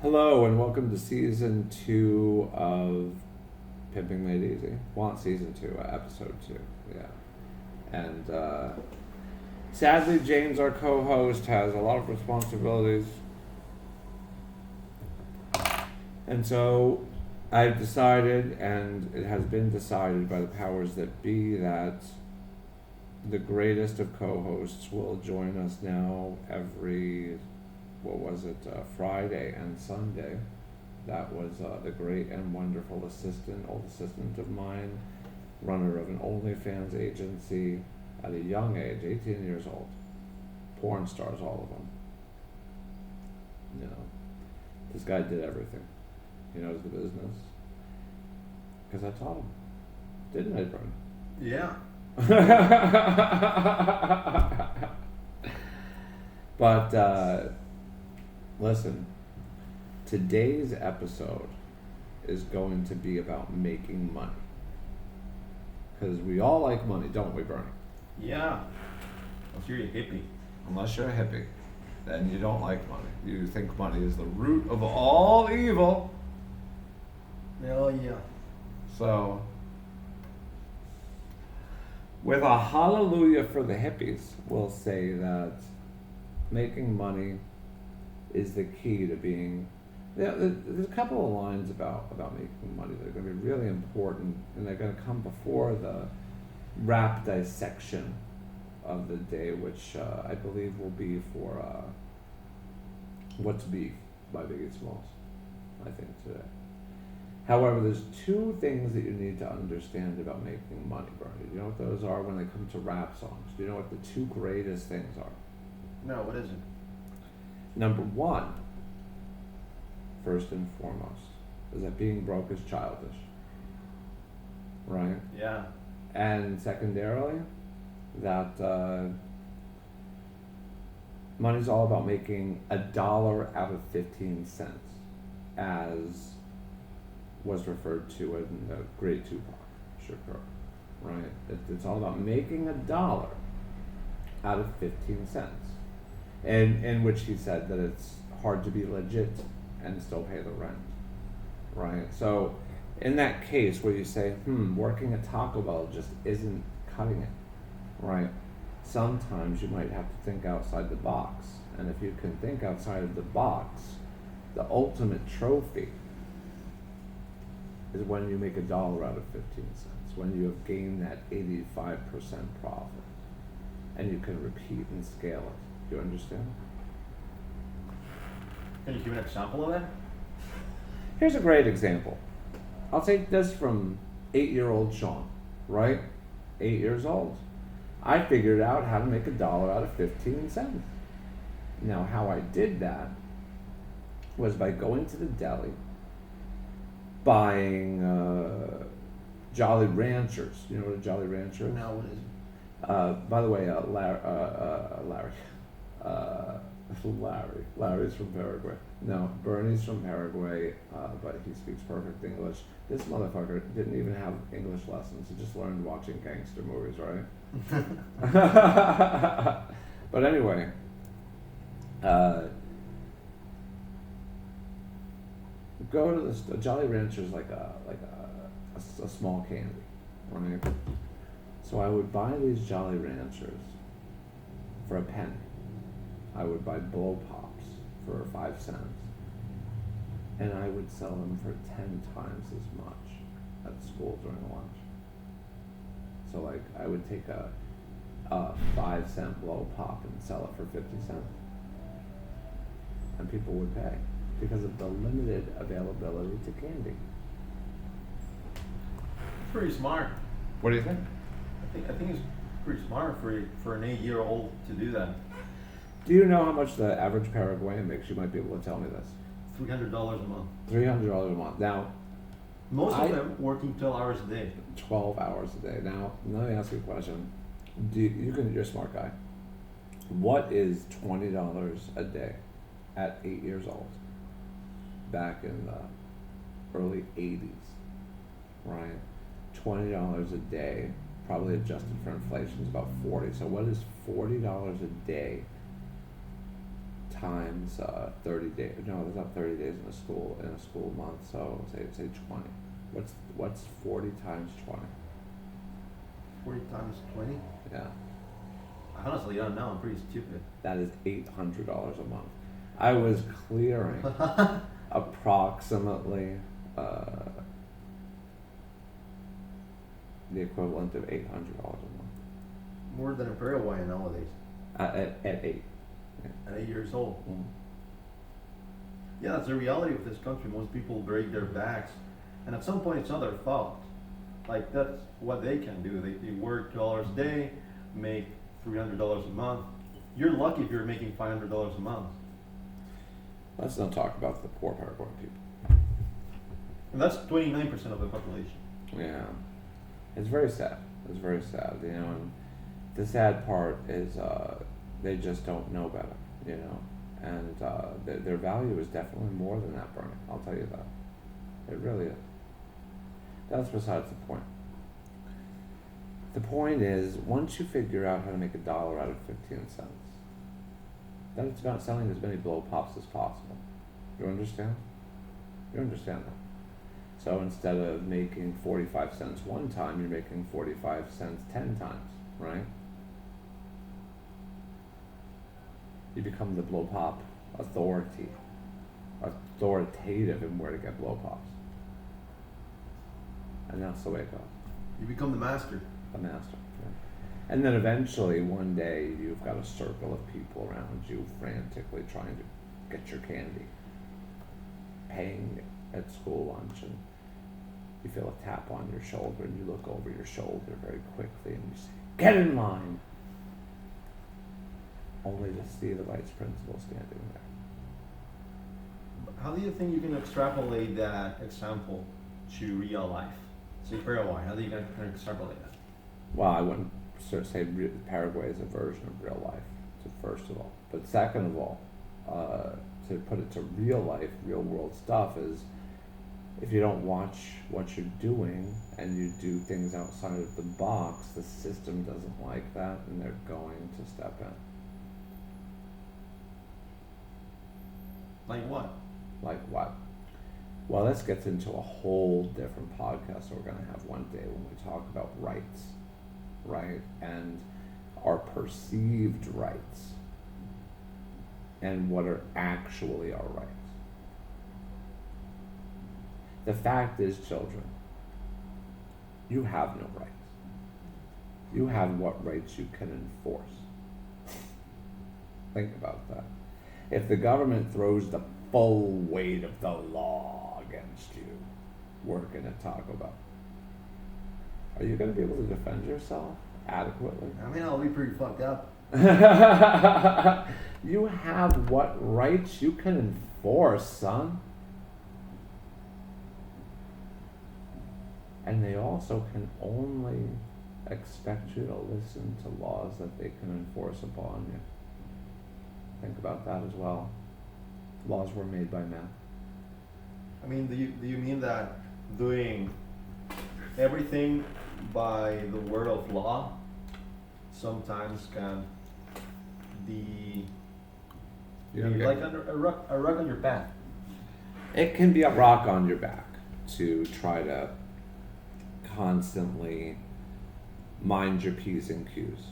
Hello and welcome to season 2 of Pimping Made Easy. Well, not season 2, episode 2. Yeah. And sadly, James, our co-host, has a lot of responsibilities. And so I've decided, and it has been decided by the powers that be, that the greatest of co-hosts will join us now every Friday and Sunday. That was the great and wonderful old assistant of mine, runner of an OnlyFans agency at a young age, 18 years old. Porn stars, all of them. You know, this guy did everything. He knows the business. Because I taught him. Didn't I, Brian? Yeah. But, listen, today's episode is going to be about making money. Because we all like money, don't we, Bernie? Yeah. Unless you're a hippie. Unless you're a hippie, then you don't like money. You think money is the root of all evil. Hell yeah. So, with a hallelujah for the hippies, we'll say that making money is the key to being. There's a couple of lines about making money that are going to be really important, and they're going to come before the rap dissection of the day, which I believe will be for What's Beef by Biggie Smalls, I think, today. However, there's two things that you need to understand about making money, Bernie. Do you know what those are when they come to rap songs? Do you know what the two greatest things are? No, what is it? Number one, first and foremost, is that being broke is childish. Right? Yeah. And secondarily, that money's all about making $1 out of 15 cents, as was referred to in the great Tupac Shakur, right? It's all about making $1 out of 15 cents. And in which he said that it's hard to be legit and still pay the rent, right? So in that case where you say, working at Taco Bell just isn't cutting it, right? Sometimes you might have to think outside the box. And if you can think outside of the box, the ultimate trophy is when you make $1 out of 15 cents, when you have gained that 85% profit, and you can repeat and scale it. Do you understand? Can you give an example of that? Here's a great example. I'll take this from 8-year-old Sean, right? 8 years old. I figured out how to make $1 out of 15 cents. Now, how I did that was by going to the deli, buying Jolly Ranchers. You know what a Jolly Rancher is? No, what is it? By the way, Larry's from Paraguay. No, Bernie's from Paraguay, but he speaks perfect English. This motherfucker didn't even have English lessons. He just learned watching gangster movies, right? But anyway, go to the Jolly Ranchers like a small candy, right? So I would buy these Jolly Ranchers for a penny. I would buy blow pops for 5 cents, and I would sell them for 10 times as much at school during lunch. So like I would take a 5-cent blow pop and sell it for 50 cents, and people would pay because of the limited availability to candy. Pretty smart. What do you think? I think it's pretty smart for an 8-year-old to do that. Do you know how much the average Paraguayan makes? You might be able to tell me this. $300 a month. $300 a month. Now, Most of them working 12 hours a day. 12 hours a day. Now, let me ask you a question. You're a smart guy. What is $20 a day at 8 years old? Back in the early 80s, right? $20 a day, probably adjusted for inflation, is about 40. So what is $40 a day times 30 days. No, there's not 30 days in a school month. So say 20. What's 40 times 20? 40 times 20? Yeah. I honestly don't know. I'm pretty stupid. That is $800 a month. I was clearing approximately the equivalent of $800 a month. More than a pair of wine nowadays. At 8. Yeah. At 8 years old. Mm. Yeah, that's the reality of this country. Most people break their backs, and at some point it's not their fault. Like, that's what they can do. They work $2 a day, make $300 a month. You're lucky if you're making $500 a month. Let's not talk about the poor Paraguayan people. And that's 29% of the population. Yeah, it's very sad. It's very sad, you know. And the sad part is they just don't know better, you know. And their value is definitely more than that, Bernie. I'll tell you that. It really is. That's besides the point. The point is, once you figure out how to make $1 out of 15 cents, then it's about selling as many blow pops as possible. You understand? You understand that? So instead of making 45 cents one time, you're making 45 cents 10 times, right? You become the blow pop authoritative in where to get blow pops. And that's the way it goes. You become the master. The master. Yeah. And then eventually, one day, you've got a circle of people around you frantically trying to get your candy, paying at school lunch, and you feel a tap on your shoulder, and you look over your shoulder very quickly, and you say, "Get in line!" Only to see the vice principal standing there. How do you think you can extrapolate that example to real life? Say Paraguay, how do you can extrapolate that? Well, I wouldn't say Paraguay is a version of real life, first of all. But second of all, to put it to real life, real world stuff is, if you don't watch what you're doing and you do things outside of the box, the system doesn't like that, and they're going to step in. Like what? Like what? Well, this gets into a whole different podcast that we're going to have one day when we talk about rights, right? And our perceived rights and what are actually our rights. The fact is, children, you have no rights. You have what rights you can enforce. Think about that. If the government throws the full weight of the law against you, we're going to talk about, are you going to be able to defend yourself adequately? I mean, I'll be pretty fucked up. You have what rights you can enforce, son. And they also can only expect you to listen to laws that they can enforce upon you. Think about that as well. Laws were made by men. I mean, do you mean that doing everything by the word of law sometimes can be like a rock on your back? It can be a rock on your back to try to constantly mind your P's and Q's,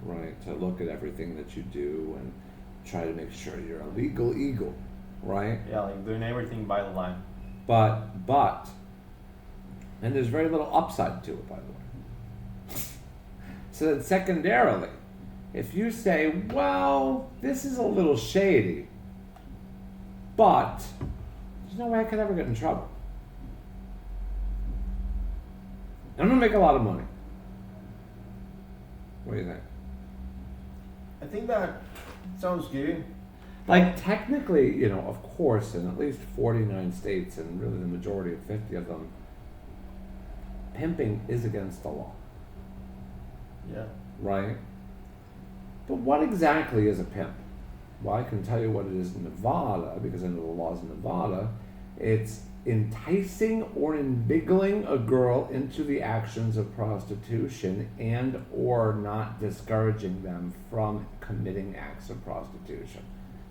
right? To look at everything that you do and try to make sure you're a legal eagle, right? Yeah, like doing everything by the line. But, and there's very little upside to it, by the way. So that secondarily, if you say, well, this is a little shady, but there's no way I could ever get in trouble. I'm gonna make a lot of money. What do you think? I think that sounds good. Like, technically, you know, of course, in at least 49 states, and really the majority of 50 of them, pimping is against the law. Yeah. Right? But what exactly is a pimp? Well, I can tell you what it is in Nevada, because I know the laws in Nevada. It's enticing or inveigling a girl into the actions of prostitution and or not discouraging them from committing acts of prostitution.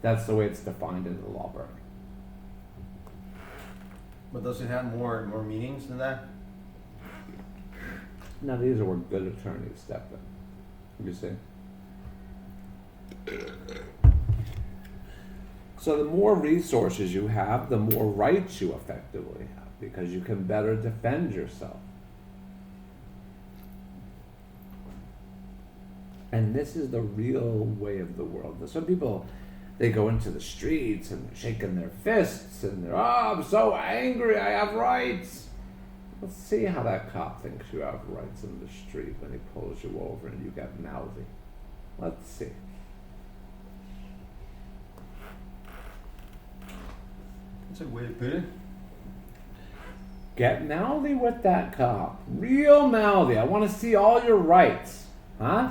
That's the way it's defined in the law, Bernie. But does it have more meanings than that? Now these are where good attorneys step in. You see? So the more resources you have, the more rights you effectively have, because you can better defend yourself. And this is the real way of the world. Some people, they go into the streets and they're shaking their fists and they're, I'm so angry, I have rights. Let's see how that cop thinks you have rights in the street when he pulls you over and you get mouthy. Let's see. That's a way to put it. Get mouthy with that cop. Real mouthy. I want to see all your rights. Huh?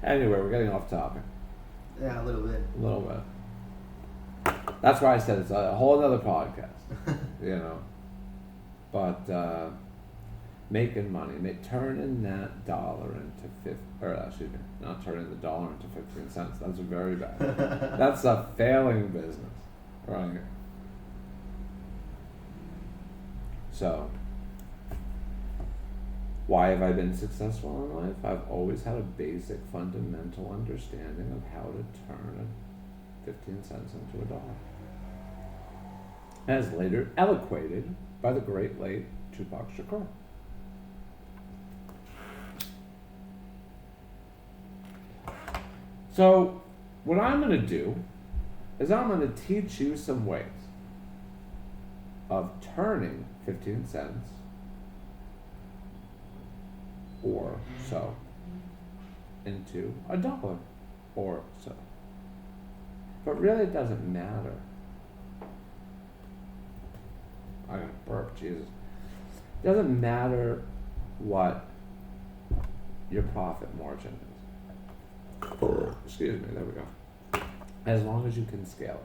Anyway, we're getting off topic. Yeah, a little bit. A little bit. That's why I said it's a whole other podcast. You know. But making money, turning that dollar into not turning the dollar into 15 cents. That's very bad. That's a failing business, right? So, why have I been successful in life? I've always had a basic fundamental understanding of how to turn 15 cents into a dollar. As later eloquated by the great late Tupac Shakur. So, what I'm going to do is I'm going to teach you some ways of turning 15 cents or so into a dollar or so. But really it doesn't matter. I gotta burp, Jesus. It doesn't matter what your profit margin is. Excuse me, there we go. As long as you can scale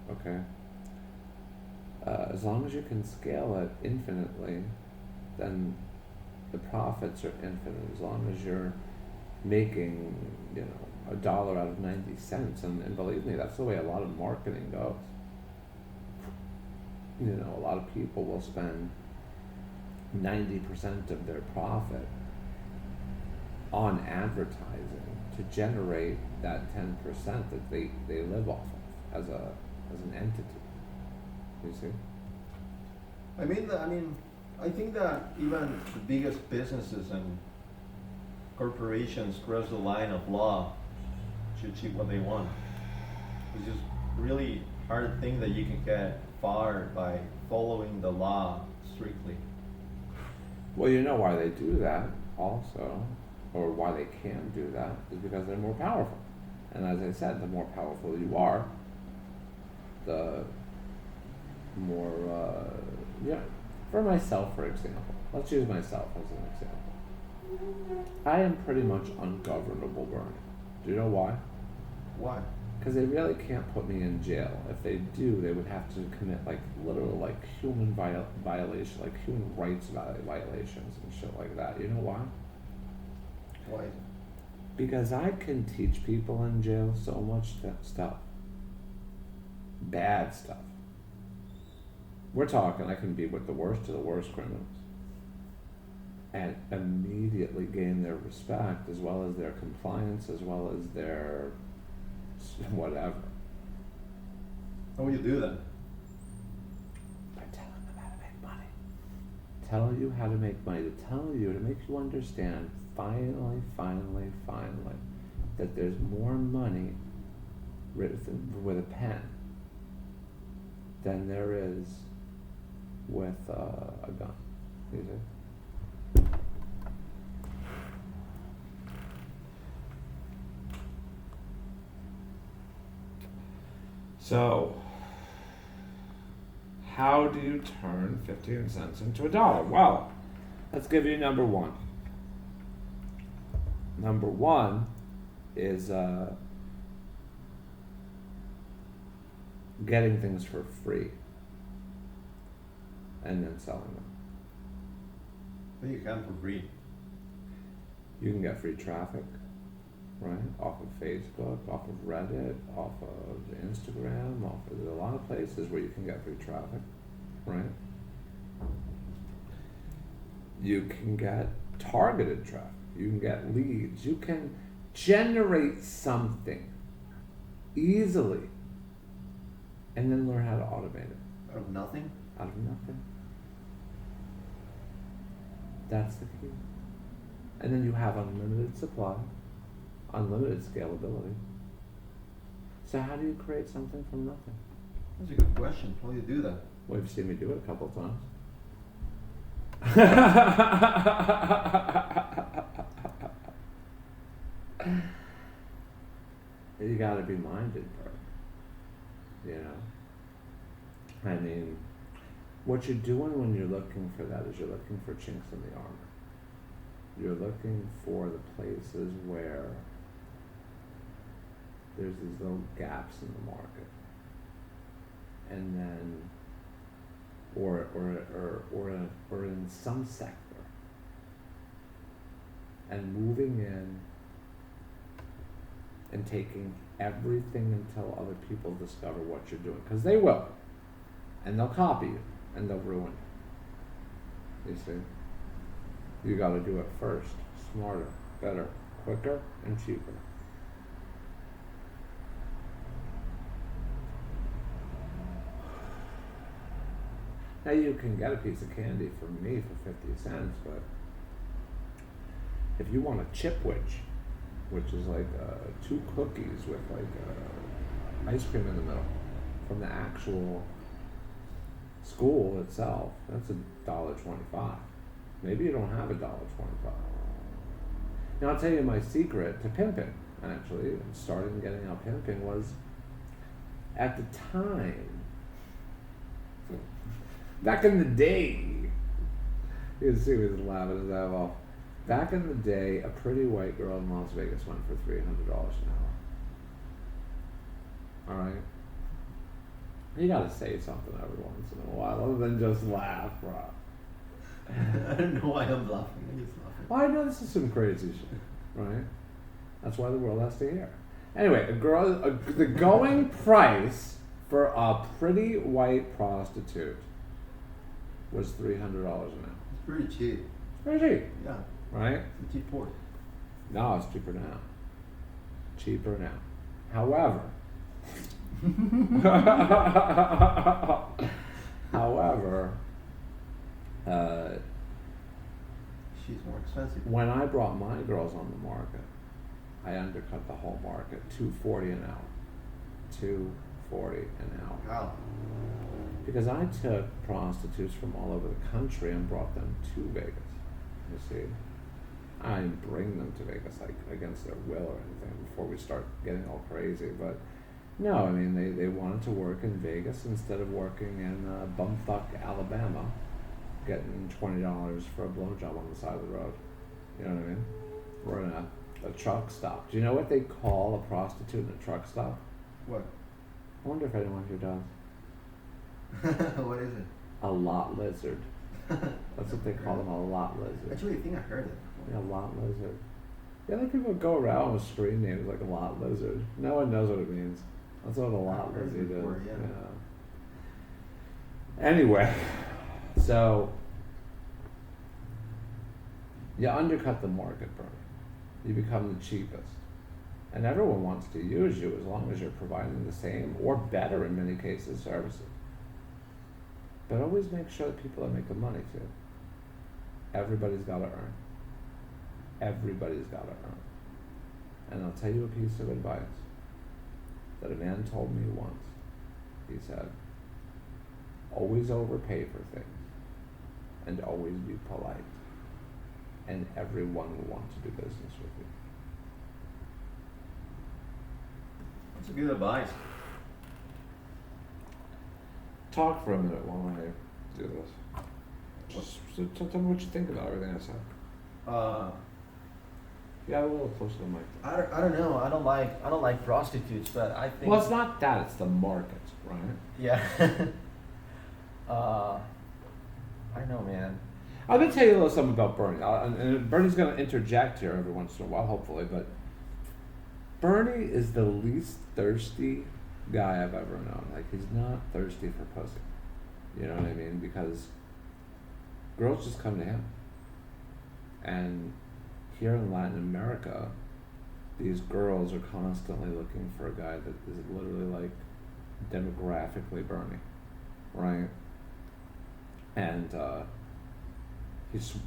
it. Okay? As long as you can scale it infinitely, then the profits are infinite. As long as you're making, $1 out of 90 cents. And believe me, that's the way a lot of marketing goes. A lot of people will spend 90% of their profit on advertising to generate that 10% that they live off of as an entity. You see? I think that even the biggest businesses and corporations cross the line of law to achieve what they want. It's just really hard thing that you can get far by following the law strictly. Well, you know why they do that also, or why they can do that, is because they're more powerful. And as I said, the more powerful you are, the more, for myself, for example, let's use myself as an example. I am pretty much ungovernable, Bernie. Do you know why? Why? Because they really can't put me in jail. If they do, they would have to commit literal human violation, human rights violations and shit like that. You know why? Why? Because I can teach people in jail so much stuff. Bad stuff. We're talking, I can be with the worst of the worst criminals and immediately gain their respect, as well as their compliance, as well as their whatever. How will you do that? By telling them how to make money. Telling you how to make money, to make you understand finally, that there's more money written with a pen than there is with a gun. You see? So, how do you turn 15 cents into $1? Well, let's give you number one. Number one is getting things for free and then selling them. Well, you can for free. You can get free traffic. right? Off of Facebook, off of Reddit, off of Instagram, there's a lot of places where you can get free traffic, right? You can get targeted traffic. You can get leads. You can generate something easily and then learn how to automate it. Out of nothing? Out of nothing. That's the key. And then you have unlimited supply, unlimited scalability. So how do you create something from nothing? That's a good question. How do you do that? Well, you've seen me do it a couple of times. You gotta be minded, bro. You know? I mean, what you're doing when you're looking for that is you're looking for chinks in the armor. You're looking for the places where there's these little gaps in the market. And then or in some sector, and moving in and taking everything until other people discover what you're doing, because they will, and they'll copy you and they'll ruin it. You see, you got to do it first, smarter, better, quicker, and cheaper. Now you can get a piece of candy from me for 50 cents, but if you want a chipwich, which is like 2 cookies with like ice cream in the middle from the actual school itself, that's $1.25. Maybe you don't have $1.25. Now I'll tell you my secret to pimping, actually, and starting getting out pimping was, at the time, back in the day, you can see me laughing his ass off. Back in the day, a pretty white girl in Las Vegas went for $300 an hour. Alright? You gotta say something every once in a while, other than just laugh, bro. I don't know why I'm laughing. I'm just laughing. Well, I know this is some crazy shit, right? That's why the world has to hear. Anyway, the going price for a pretty white prostitute was $300 an hour. It's pretty cheap. It's pretty cheap, Yeah. right? It's a cheap port. No, it's cheaper now. Cheaper now. However, She's more expensive. when I brought my girls on the market, I undercut the whole market, $240 an hour. $240 an hour. Wow. Because I took prostitutes from all over the country and brought them to Vegas. You see, I didn't bring them to Vegas like against their will or anything before we start getting all crazy. But no, I mean they wanted to work in Vegas instead of working in bumfuck Alabama, getting $20 for a blowjob on the side of the road. You know what I mean? Or in a truck stop. Do you know what they call a prostitute in a truck stop? What? I wonder if anyone here does. What is it? A lot lizard. That's what they call them, a lot lizard. Actually, I think I heard it. Yeah, a lot lizard. Yeah, like people go around with screen names like a lot lizard. No one knows what it means. That's what a lot I've heard it lizard is. before, yeah. Anyway, so you undercut the market, bro. You become the cheapest. And everyone wants to use you as long as you're providing the same or better in many cases services. But always make sure that people are making money too. Everybody's got to earn. Everybody's got to earn. And I'll tell you a piece of advice that a man told me once. He said, always overpay for things and always be polite. And everyone will want to do business with you. That's a good advice. Talk for a minute while I do this. Just tell me what you think about everything I said. Yeah, a little closer to the mic. I don't know. I don't like prostitutes, but I think. Well, it's not that. It's the market, right? Yeah. I don't know, man. I'm gonna tell you a little something about Bernie, and Bernie's gonna interject here every once in a while, hopefully. But Bernie is the least thirsty guy I've ever known. Like, he's not thirsty for pussy. You know what I mean? Because girls just come to him. And here in Latin America, these girls are constantly looking for a guy that is literally like demographically Bernie, right? And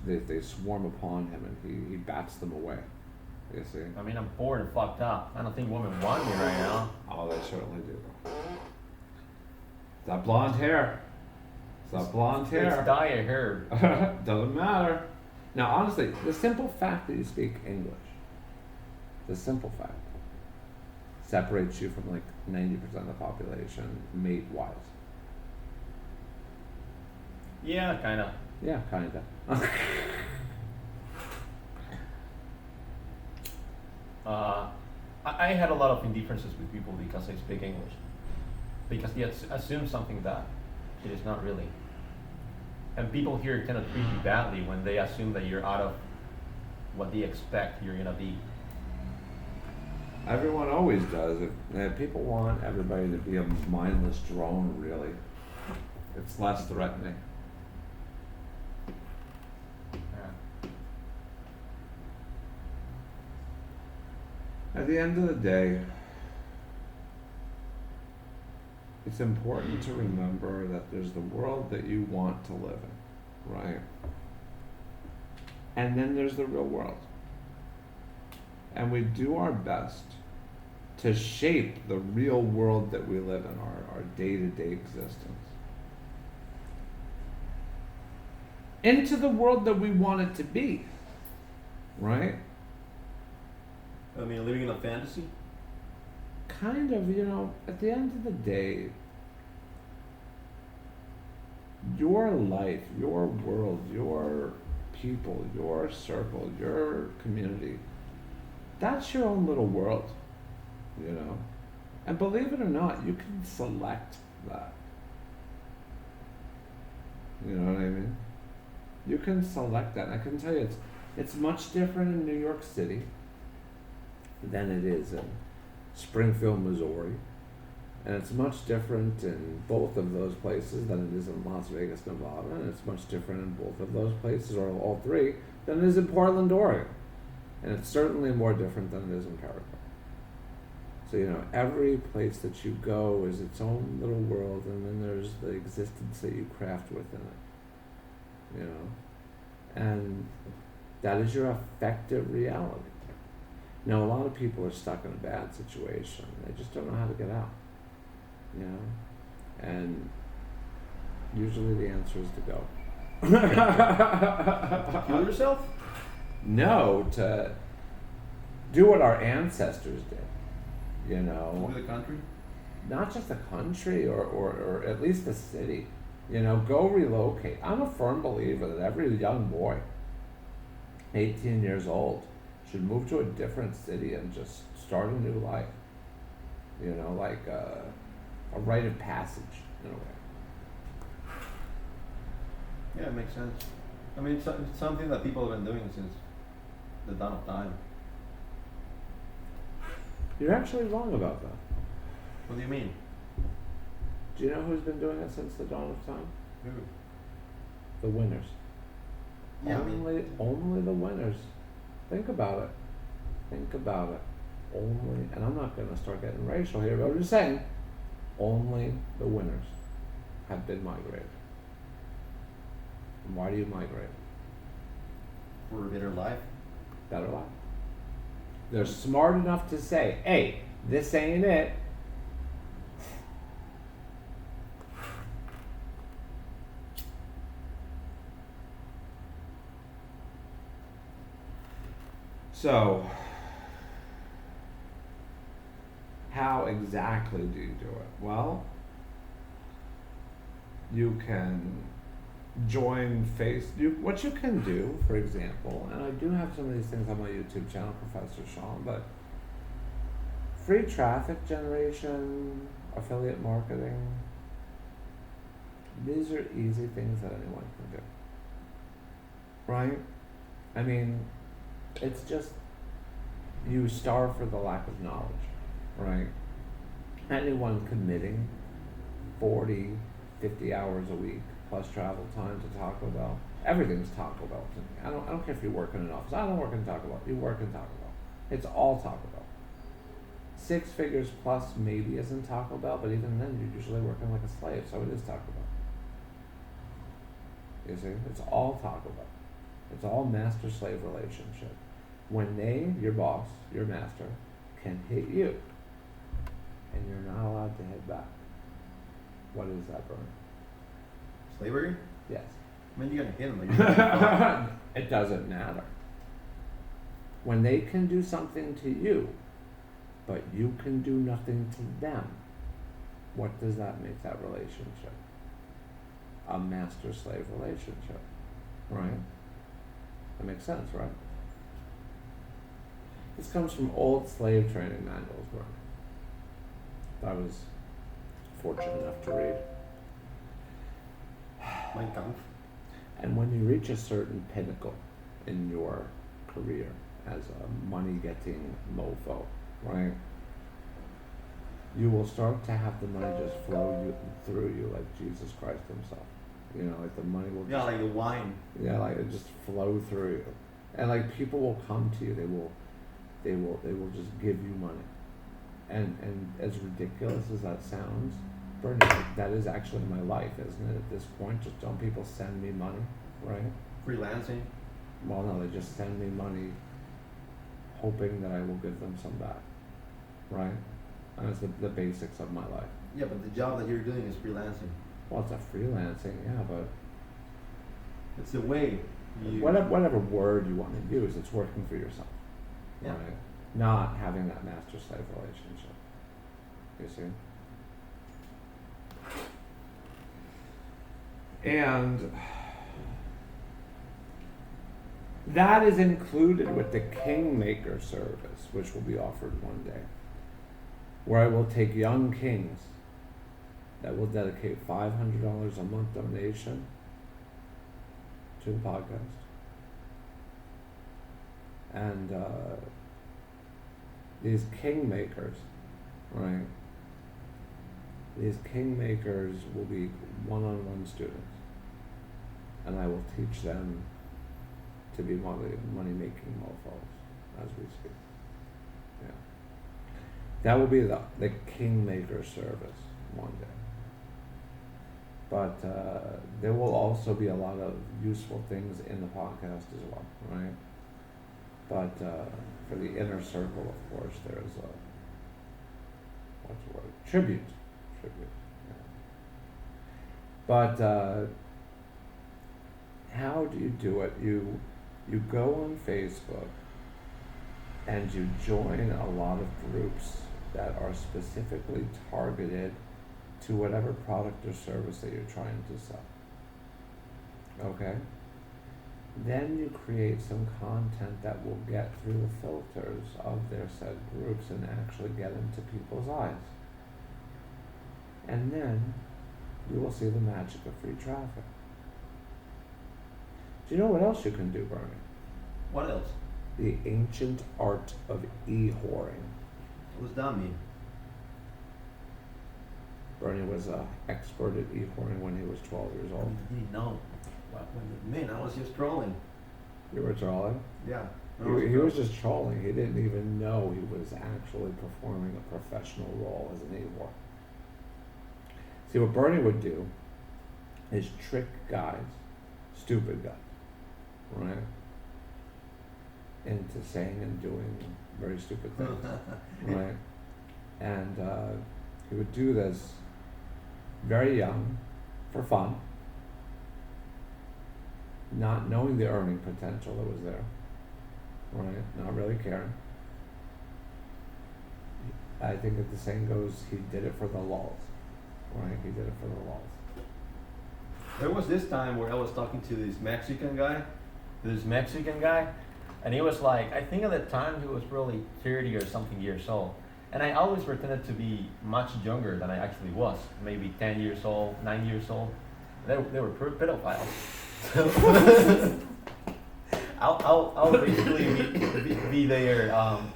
they swarm upon him, and he bats them away. You see? I mean, I'm bored and fucked up. I don't think women want me right now. Oh, they certainly do. That blonde hair. It's that blonde hair. It's dye hair. Doesn't matter. Now, honestly, the simple fact that you speak English, the simple fact, separates you from like 90% of the population, mate-wise. Yeah, kinda. Yeah, kinda. I had a lot of indifferences with people because I speak English. Because they assume something that it is not really. And people here tend to treat you badly when they assume that you're out of what they expect you're gonna be. Everyone always does. If people want everybody to be a mindless drone, really, it's less threatening. Yeah. At the end of the day, it's important to remember that there's the world that you want to live in, right? And then there's the real world. And we do our best to shape the real world that we live in, our day-to-day existence, into the world that we want it to be, right? I mean, living in a fantasy? Kind of, at the end of the day, your life, your world, your people, your circle, your community, that's your own little world, And believe it or not, you can select that. You know what I mean? You can select that. And I can tell you, it's much different in New York City than it is in Springfield, Missouri. And it's much different in both of those places than it is in Las Vegas, Nevada. And it's much different in both of those places, or all three, than it is in Portland, Oregon. And it's certainly more different than it is in Paraguay. So, every place that you go is its own little world, and then there's the existence that you craft within it. And that is your effective reality. Now, a lot of people are stuck in a bad situation. They just don't know how to get out. And usually the answer is to go. Kill yourself? No, to do what our ancestors did. Move the country? Not just the country or at least the city. Go relocate. I'm a firm believer that every young boy, 18 years old, should move to a different city and just start a new life. Like a rite of passage in a way. Yeah, it makes sense. I mean, it's something that people have been doing since the dawn of time. You're actually wrong about that. What do you mean? Do you know who's been doing it since the dawn of time? Who? The winners. Yeah, Only the winners. Think about it. Only, and I'm not going to start getting racial here, but I'm just saying, only the winners have been migrated. And why do you migrate? For a better life? Better life. They're smart enough to say, hey, this ain't it. So, how exactly do you do it? Well, you can join what you can do, for example, and I do have some of these things on my YouTube channel, Professor Sean, but free traffic generation, affiliate marketing, these are easy things that anyone can do. Right? I mean, it's just you starve for the lack of knowledge, right? Anyone committing 40, 50 hours a week plus travel time to Taco Bell, everything's Taco Bell to me. I don't care if you work in an office. I don't work in Taco Bell. You work in Taco Bell. It's all Taco Bell. 6 figures plus maybe isn't Taco Bell, but even then you're usually working like a slave, so it is Taco Bell. You see? It's all Taco Bell. It's all master-slave relationship. When they, your boss, your master, can hit you, and you're not allowed to hit back, what is that, Bernie? Slavery? Yes. I mean, you're gonna hit them. It doesn't matter. When they can do something to you, but you can do nothing to them, what does that make that relationship? A master-slave relationship, right? That makes sense, right? This comes from old slave training manuals, Bernie. I was fortunate enough to read. Mein Kampf. And when you reach a certain pinnacle in your career as a money-getting mofo, right? You will start to have the money just flow through you like Jesus Christ himself. You know, like the money will Yeah, like the wine. Yeah, like it just flow through you. And like people will come to you, they will just give you money. And as ridiculous as that sounds, Bernie, that is actually my life, isn't it? At this point, just don't people send me money, right? Freelancing. Well, no, they just send me money hoping that I will give them some back, right? And it's the basics of my life. Yeah, but the job that you're doing is freelancing. Well, it's a freelancing, yeah, but It's the way you... whatever word you want to use, it's working for yourself, Yeah. right? Not having that master-slave relationship, you see? And that is included with the Kingmaker service, which will be offered one day, where I will take young kings that will dedicate $500 a month donation to the podcast. And these Kingmakers, right? These Kingmakers will be one-on-one students. And I will teach them to be money-making mofos as we speak. Yeah. That will be the Kingmaker service one day. But there will also be a lot of useful things in the podcast as well, right? But for the inner circle, of course, there's a, what's the word? Tribute. Yeah. But how do you do it? You go on Facebook and you join a lot of groups that are specifically targeted to whatever product or service that you're trying to sell. Okay? Then you create some content that will get through the filters of their said groups and actually get into people's eyes. And then you will see the magic of free traffic. Do you know what else you can do, Bernie? What else? The ancient art of e-whoring. What does that mean? Bernie was an expert at e-whoring when he was 12 years old. He didn't know. Man, I was just trolling. You were trolling? Yeah. He was just trolling. He didn't even know he was actually performing a professional role as an e-whore. See, what Bernie would do is trick guys, stupid guys, right, into saying and doing very stupid things, right? And he would do this very young, for fun, not knowing the earning potential that was there, right? Not really caring. I think that the saying goes, he did it for the lulz, right? He did it for the lulz. There was this time where I was talking to this Mexican guy, and he was like, I think at the time he was probably 30 or something years old. And I always pretended to be much younger than I actually was, maybe 10 years old, 9 years old. They were pedophiles. I'll basically be their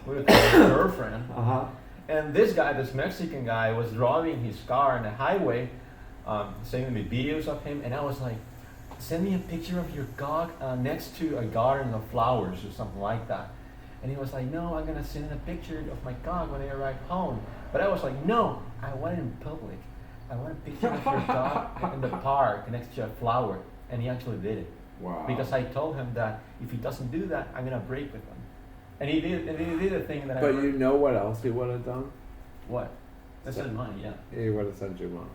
what do you call it, girlfriend. Uh-huh. And this Mexican guy, was driving his car on the highway, sending me videos of him, and I was like, send me a picture of your dog next to a garden of flowers or something like that. And he was like, no, I'm gonna send a picture of my dog when I arrive home. But I was like, no, I want it in public. I want a picture of your dog in the park next to a flower. And he actually did it. Wow. Because I told him that if he doesn't do that, I'm gonna break with him. And he did a thing that But you know what else he would have done? What? That's So- his money, yeah. He would have sent you money.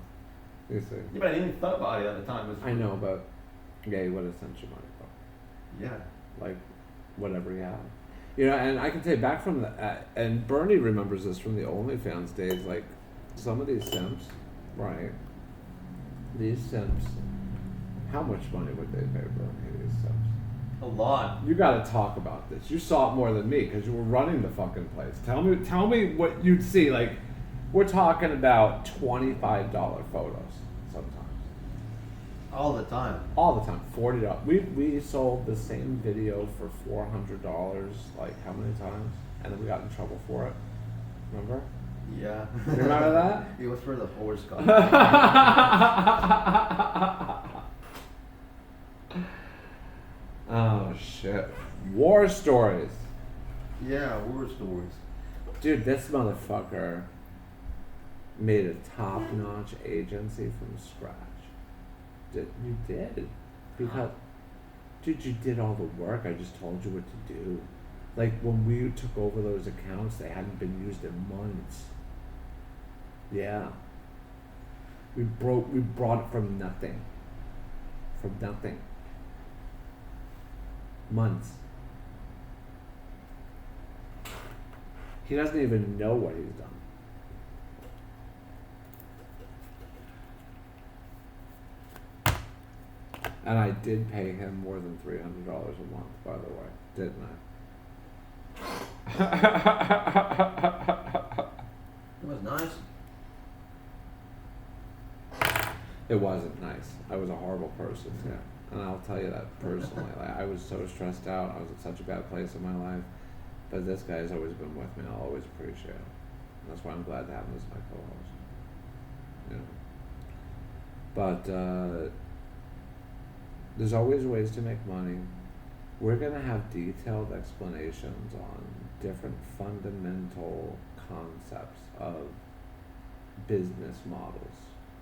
You see. Yeah, but I didn't thought about it at the time. It was I know, but yeah, he would have sent you money. Yeah. Like whatever he had. You know, and I can say back from the and Bernie remembers this from the OnlyFans days. Like some of these simps, right? These simps, how much money would they pay Bernie? These simps. A lot. You got to talk about this. You saw it more than me because you were running the fucking place. Tell me what you'd see. Like we're talking about $25 photos sometimes. All the time. All the time, $40. We sold the same video for $400. Like how many times? And then we got in trouble for it. Remember? Yeah. You remember that? It was for the horse car. Oh shit! War stories, Yeah, war stories. dude. This motherfucker made a top-notch agency from scratch. You did because, dude, you did all the work. I just told you what to do. Like when we took over those accounts, they hadn't been used in months. Yeah. We brought it from nothing. From nothing. Months. He doesn't even know what he's done. And I did pay him more than $300 a month, by the way, didn't I? It was nice. It wasn't nice. I was a horrible person, yeah. And I'll tell you that personally. Like, I was so stressed out. I was in such a bad place in my life. But this guy's always been with me, and I'll always appreciate it. And that's why I'm glad to have him as my co-host. You know. But there's always ways to make money. We're going to have detailed explanations on different fundamental concepts of business models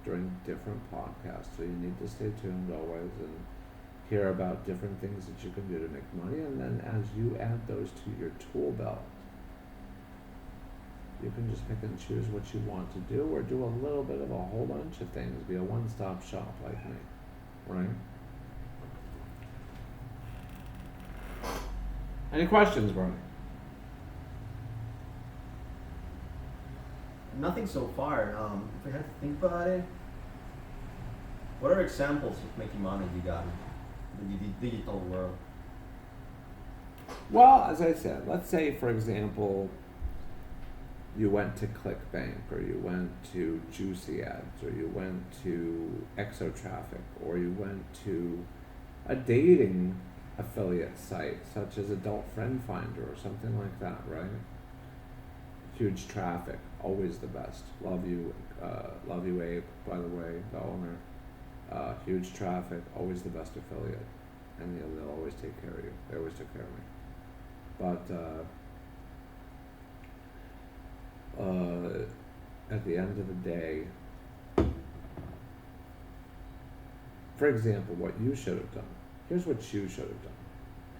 during different podcasts. So you need to stay tuned always and hear about different things that you can do to make money. And then as you add those to your tool belt, you can just pick and choose what you want to do or do a little bit of a whole bunch of things. Be a one-stop shop like me, right? Any questions, Bernie? Nothing so far. If I had to think about it, what are examples of making money you got in the digital world? Well, as I said, let's say, for example, you went to ClickBank, or you went to Juicy Ads, or you went to Exotraffic, or you went to a dating affiliate site such as Adult Friend Finder or something like that, right? Huge traffic, always the best. Love you, Abe, by the way, the owner. Huge traffic, always the best affiliate, and they'll always take care of you. They always took care of me. But at the end of the day, for example, what you should have done. Here's what you should have done.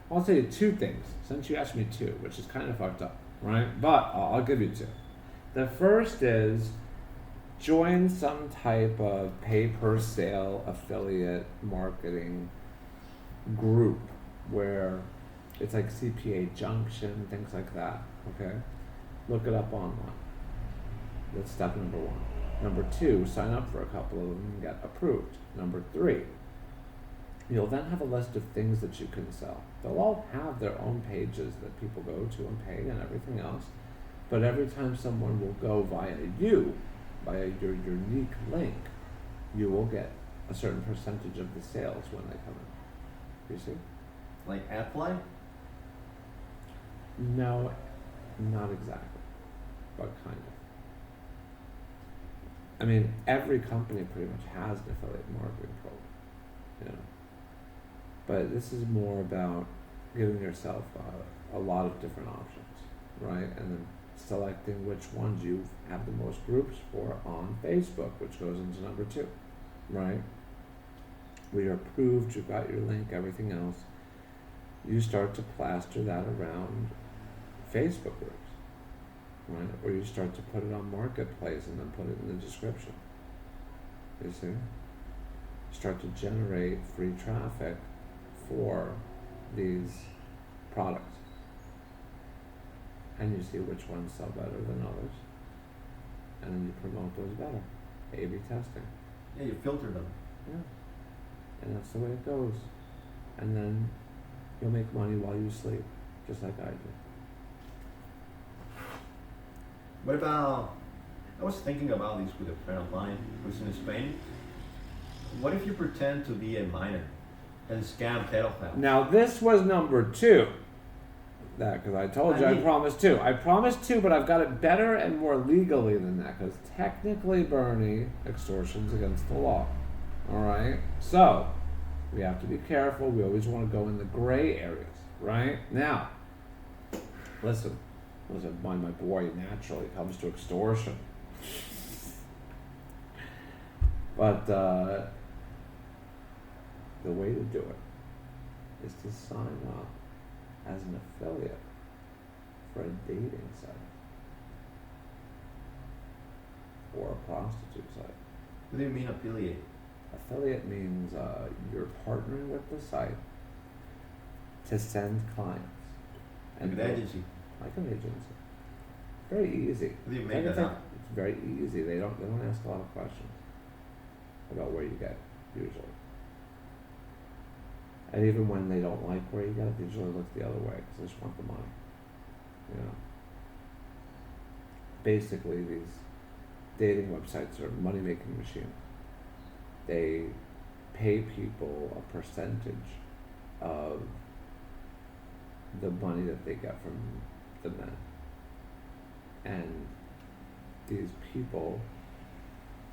I'll tell you two things, since you asked me two, which is kind of fucked up, right? But I'll give you two. The first is join some type of pay-per-sale affiliate marketing group where it's like CPA Junction, things like that, okay? Look it up online. That's step number one. Number two, sign up for a couple of them and get approved. Number three, you'll then have a list of things that you can sell. They'll all have their own pages that people go to and pay and everything else. But every time someone will go via you, via your unique link, you will get a certain percentage of the sales when they come in. You see? Like AdFly? No, not exactly, but kind of. I mean, every company pretty much has an affiliate marketing program, you know. But this is more about giving yourself a lot of different options, right? And then selecting which ones you have the most groups for on Facebook, which goes into number 2, right? We are approved, you've got your link, everything else. You start to plaster that around Facebook groups, right? Or you start to put it on Marketplace and then put it in the description. You see? Start to generate free traffic for these products. And you see which ones sell better than others. And then you promote those better. A/B testing. Yeah, you filter them. Yeah. And that's the way it goes. And then you'll make money while you sleep, just like I do. What about, I was thinking about this with a friend of mine who's in Spain. What if you pretend to be a miner and scam pedophiles? Now this was number 2. That, because I told you I promised 2. I promised 2, but I've got it better and more legally than that, because technically, Bernie, extortion's against the law. Alright? So, we have to be careful. We always want to go in the gray areas, right? Now, listen, why my boy naturally comes to extortion. But the way to do it is to sign up as an affiliate for a dating site or a prostitute site. What do you mean affiliate? Affiliate means you're partnering with the site to send clients. Like an agency. Like an agency. Very easy. How do you make that up? It's very easy. They don't ask a lot of questions about where you get usually. And even when they don't like where you get it, they usually look the other way because they just want the money. You know. Basically, these dating websites are money-making machines. They pay people a percentage of the money that they get from the men. And these people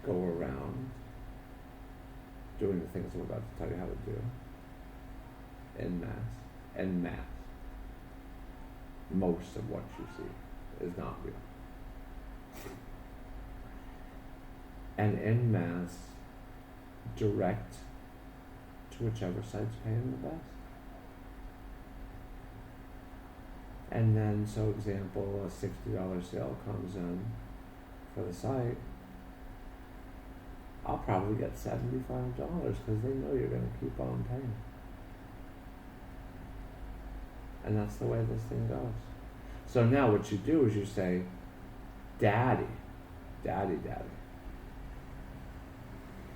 go around doing the things I'm about to tell you how to do en masse. Most of what you see is not real. And en masse direct to whichever site's paying the best. And then, so example, a $60 sale comes in for the site. I'll probably get $75 because they know you're going to keep on paying. And that's the way this thing goes. So now what you do is you say, Daddy,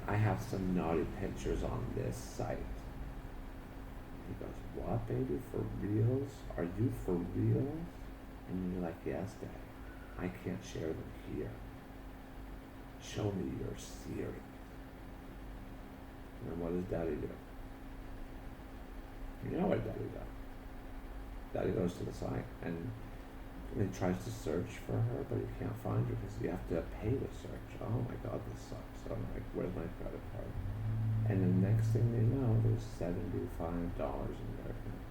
I have some naughty pictures on this site. He goes, what, baby, for reals? Are you for reals? And you're like, yes, Daddy. I can't share them here. Show me you're serious. And then what does Daddy do? You know what Daddy does. Daddy goes to the site and he tries to search for her, but he can't find her because you have to pay to search. Oh my God, this sucks. So I'm like, where's my credit card? And the next thing they know, there's $75 in their account.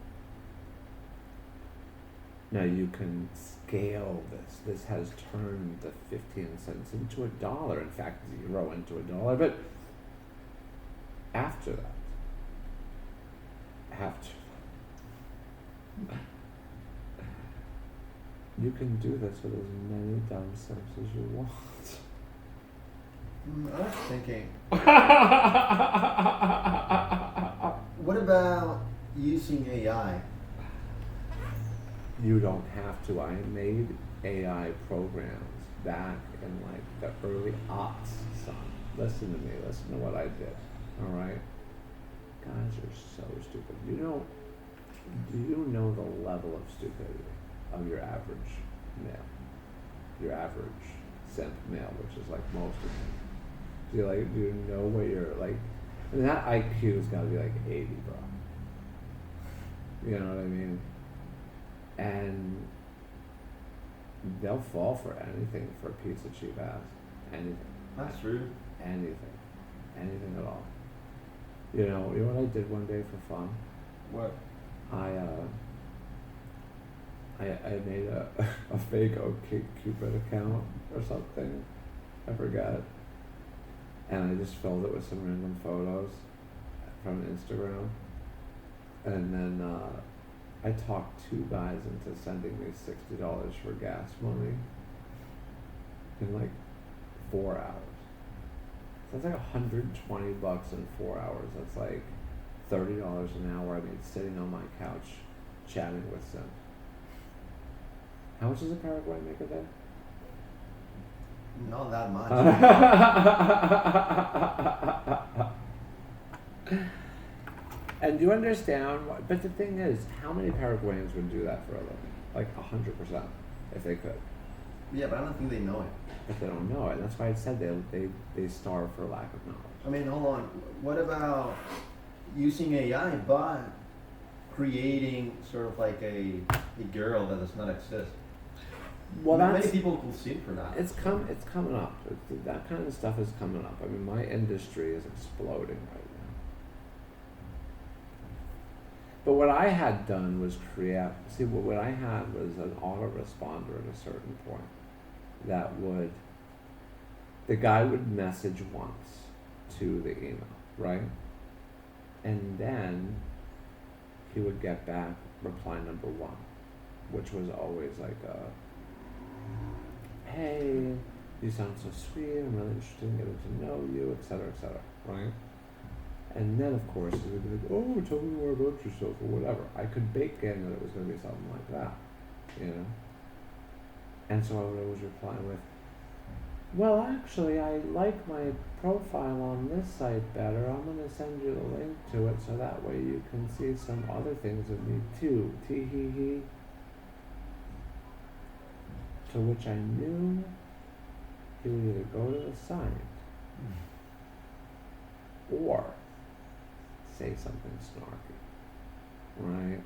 Now you can scale this. This has turned the 15 cents into $1. In fact, 0 into $1. But after that, you can do this with as many dumb simps as you want. I was thinking, what about using AI? You don't have to. I made AI programs back in like the early aughts, son. Listen to me. Listen to what I did. All right? Guys are so stupid. Do you know the level of stupidity of your average male? Your average simp male, which is like most of them. Do you know what you're like? I mean, that IQ's got to be like 80, bro. You know what I mean? and they'll fall for anything for a piece of cheap ass. Anything. That's true. Anything. Anything at all. You know what I did one day for fun? What? I made a fake OkCupid account or something. I forgot. And I just filled it with some random photos from Instagram. And then I talked two guys into sending me $60 for gas money in like 4 hours. So that's like $120 in 4 hours. That's like $30 an hour I made sitting on my couch chatting with Sim. How much does a Paraguay make a day? Not that much. And do you understand? But the thing is, how many Paraguayans would do that for a living? Like 100%, if they could. Yeah, but I don't think they know it. But they don't know it. That's why I said they starve for lack of knowledge. I mean, hold on. What about using AI but creating sort of like a girl that does not exist? Well, Not that's many people will sing for that. it's coming up. That kind of stuff is coming up. I mean, my industry is exploding right now. But what I had done was what I had was an autoresponder at a certain point that the guy would message once to the email, right? And then he would get back reply number 1, which was always like hey, you sound so sweet, I'm really interested in getting to know you, etc., right? And then, of course, he would be like, oh, tell me more about yourself, or whatever. I could bake in that it was going to be something like that, you know? And so I would always reply with, well, actually, I like my profile on this site better. I'm going to send you the link to it so that way you can see some other things of me, too. Tee-hee-hee. To which I knew he would either go to the site or say something snarky. Right?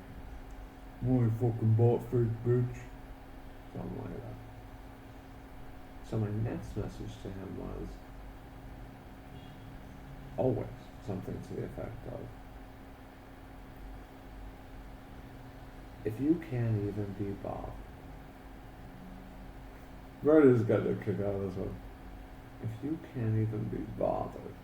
My fucking bought fake bitch. Something like that. So my next message to him was always something to the effect of, if you can't even be bothered. Brother's got a kick out of this one. If you can't even be bothered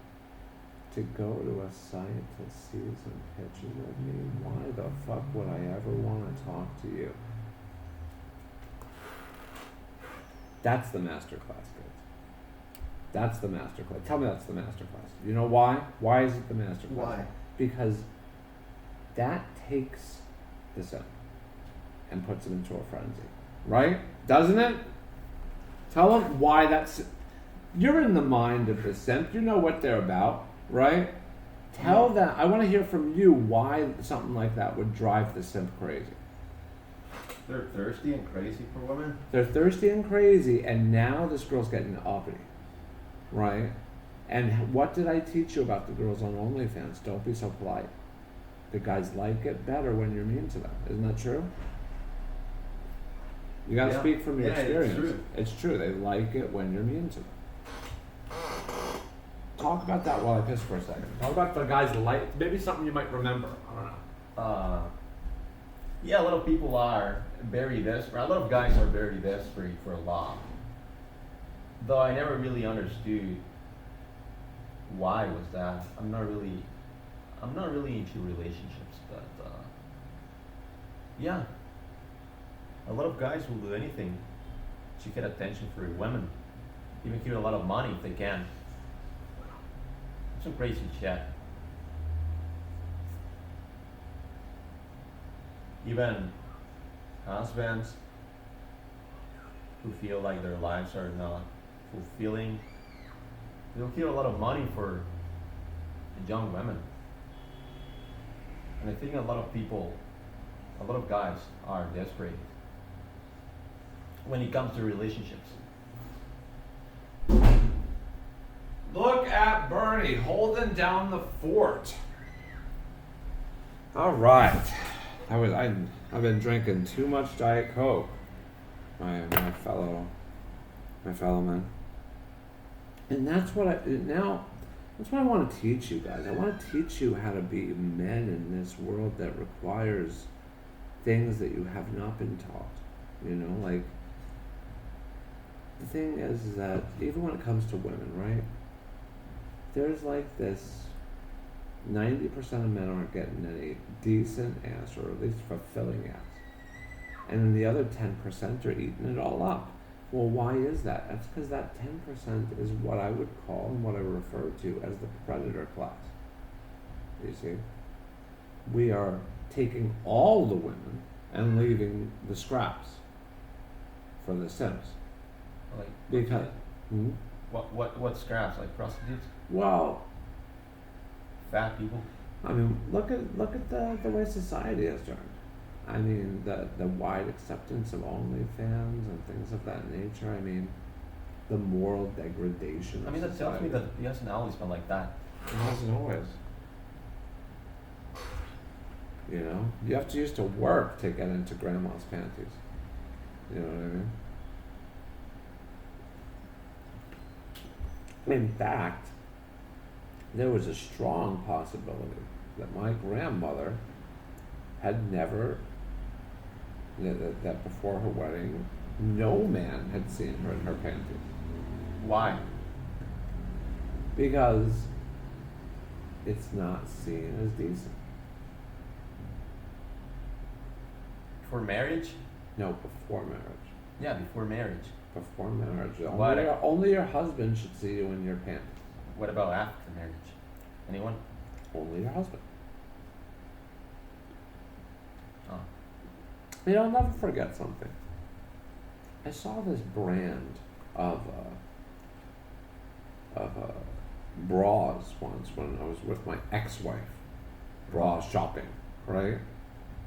to go to a site to see some pictures of me, why the fuck would I ever want to talk to you? That's the masterclass, kids. That's the masterclass. Tell me that's the masterclass. You know why? Why is it the masterclass? Why? Because that takes the simp and puts him into a frenzy. Right? Doesn't it? Tell them why that's... You're in the mind of the simp. You know what they're about, right? Tell them... I want to hear from you why something like that would drive the simp crazy. They're thirsty and crazy for women? They're thirsty and crazy, and now this girl's getting uppity, right? And what did I teach you about the girls on OnlyFans? Don't be so polite. The guys like it better when you're mean to them. Isn't that true? You gotta speak from your experience. It's true. They like it when you're mean to them. Talk about that while I piss for a second. Talk about the guys like, maybe something you might remember. I don't know. Yeah, a lot of people are very desperate. A lot of guys are very desperate for love. Though I never really understood why was that. I'm not really into relationships, but yeah. A lot of guys will do anything to get attention for women. Even give a lot of money if they can. Some crazy shit. Even husbands who feel like their lives are not fulfilling, they'll give a lot of money for young women. And I think a lot of guys are desperate when it comes to relationships. Look at Bernie holding down the fort. All right. I've been drinking too much Diet Coke. My fellow man. And that's what I want to teach you guys. I want to teach you how to be men in this world that requires things that you have not been taught. You know, like the thing is that even when it comes to women, right? There's like this 90% of men aren't getting any decent ass or at least fulfilling ass. And then the other 10% are eating it all up. Well, why is that? That's because that 10% is what I would call and what I refer to as the predator class. You see? We are taking all the women and leaving the scraps for the Sims. Like Because, what scraps? Like prostitutes? well, Fat people? I mean, look at the way society has turned. I mean, the wide acceptance of OnlyFans and things of that nature. I mean, the moral degradation. I mean, that tells me that it hasn't always been like that. It hasn't always. You know, you have to used to work to get into grandma's panties. You know what I mean? In fact, there was a strong possibility that my grandmother had never, that before her wedding, no man had seen her in her panties. Why? Because it's not seen as decent. For marriage? No, before marriage. Yeah, before marriage. Before marriage. What? Only your husband should see you in your panties. What about after marriage? Anyone? Only your husband. Oh. You know, I'll never forget something. I saw this brand of bras once when I was with my ex-wife. Bra shopping, right?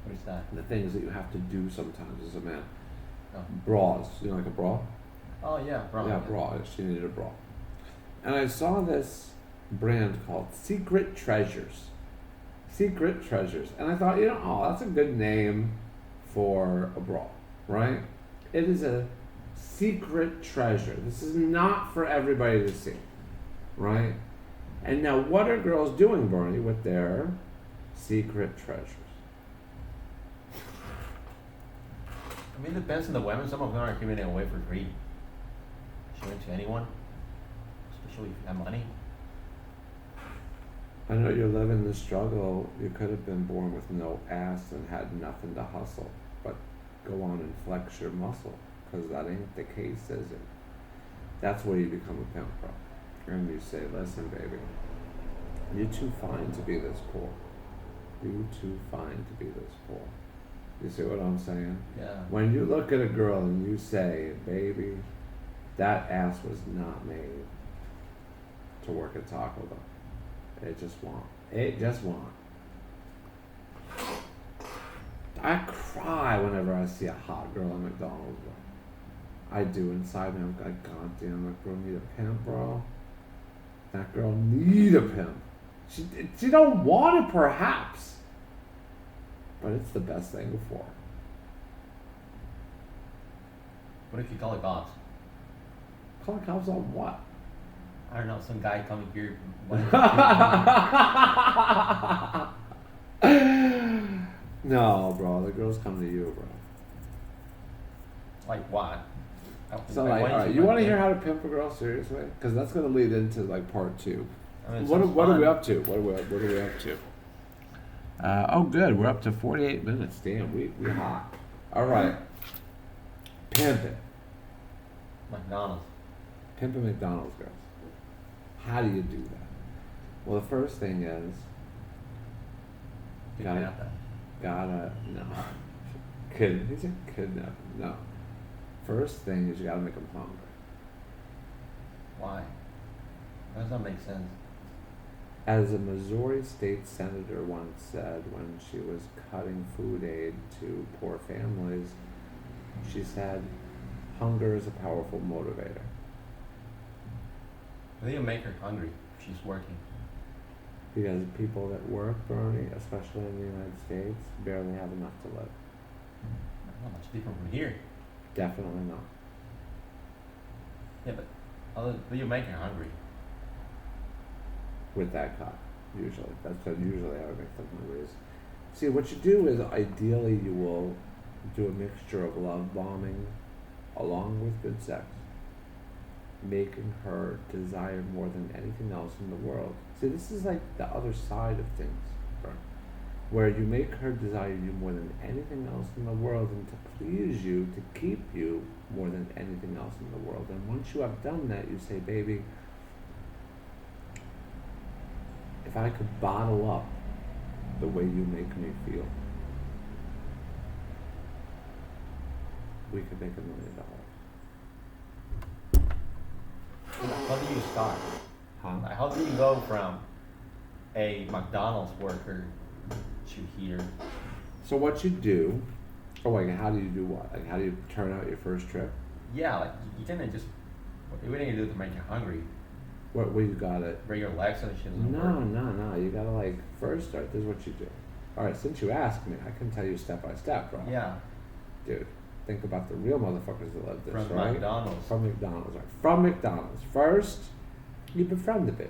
What is that? The things that you have to do sometimes as a man. Oh, Bras, you know, like a bra? oh yeah, bra. Yeah, bra. She needed a bra. And I saw this brand called Secret Treasures. Secret Treasures. And I thought, you know, oh, that's a good name for a bra, right? It is a secret treasure. This is not for everybody to see, right? And now what are girls doing, Bernie, with their secret treasures? I mean, it depends on the women. Some of them aren't giving it away for free. Showing it to anyone, especially if you have money. I know you're living the struggle. You could have been born with no ass and had nothing to hustle, but go on and flex your muscle, because that ain't the case, is it? That's where you become a pimp, bro. And you say, listen, baby, you're too fine to be this poor. You're too fine to be this poor. You see what I'm saying? Yeah. When you look at a girl and you say, baby, that ass was not made to work at Taco Bell. It just won't. It just won't. I cry whenever I see a hot girl at McDonald's, bro. I do inside me. I'm like, God damn, that girl need a pimp, bro. That girl need a pimp. She don't want it, perhaps, but it's the best thing for her. What if you call it cops? Call the cops on what? I don't know, some guy coming here. No, bro. The girls come to you, bro. Like what? So like, all right, you want to hear how to pimp a girl seriously? Because that's gonna lead into like part 2. I mean, What are we up to? What are we up to? Oh, good. We're up to 48 minutes. Damn, we hot. All right. Pimping. McDonald's. Pimping McDonald's girls. How do you do that? Well, the first thing is gotta no. He said kidnap. No. First thing is you gotta make them hungry. Why? That does not make sense. As a Missouri state senator once said when she was cutting food aid to poor families, she said, hunger is a powerful motivator. They make her hungry if she's working. Because people that work, Bernie, especially in the United States, barely have enough to live. Not much different from here. Definitely not. Yeah, but you make you hungry. With that cut, usually. That's how usually I would make them hungry. See, what you do is ideally you will do a mixture of love bombing along with good sex, making her desire more than anything else in the world. See, this is like the other side of things, right? Where you make her desire you more than anything else in the world and to please you, to keep you more than anything else in the world. And once you have done that, you say, baby, if I could bottle up the way you make me feel, we could make $1 million. How do you start? Huh? Like, how do you go from a McDonald's worker to here? So what you do, how do you do what? Like, how do you turn out your first trip? Yeah, like you didn't just. What do you do to make you hungry? What you got it? Break your legs and shit doesn't No, work. you gotta like first start. This is what you do. All right, since you asked me, I can tell you step by step, bro. Yeah. Dude, think about the real motherfuckers that live this, From right? McDonald's. From McDonald's, right? From McDonald's. First, you befriend the bitch.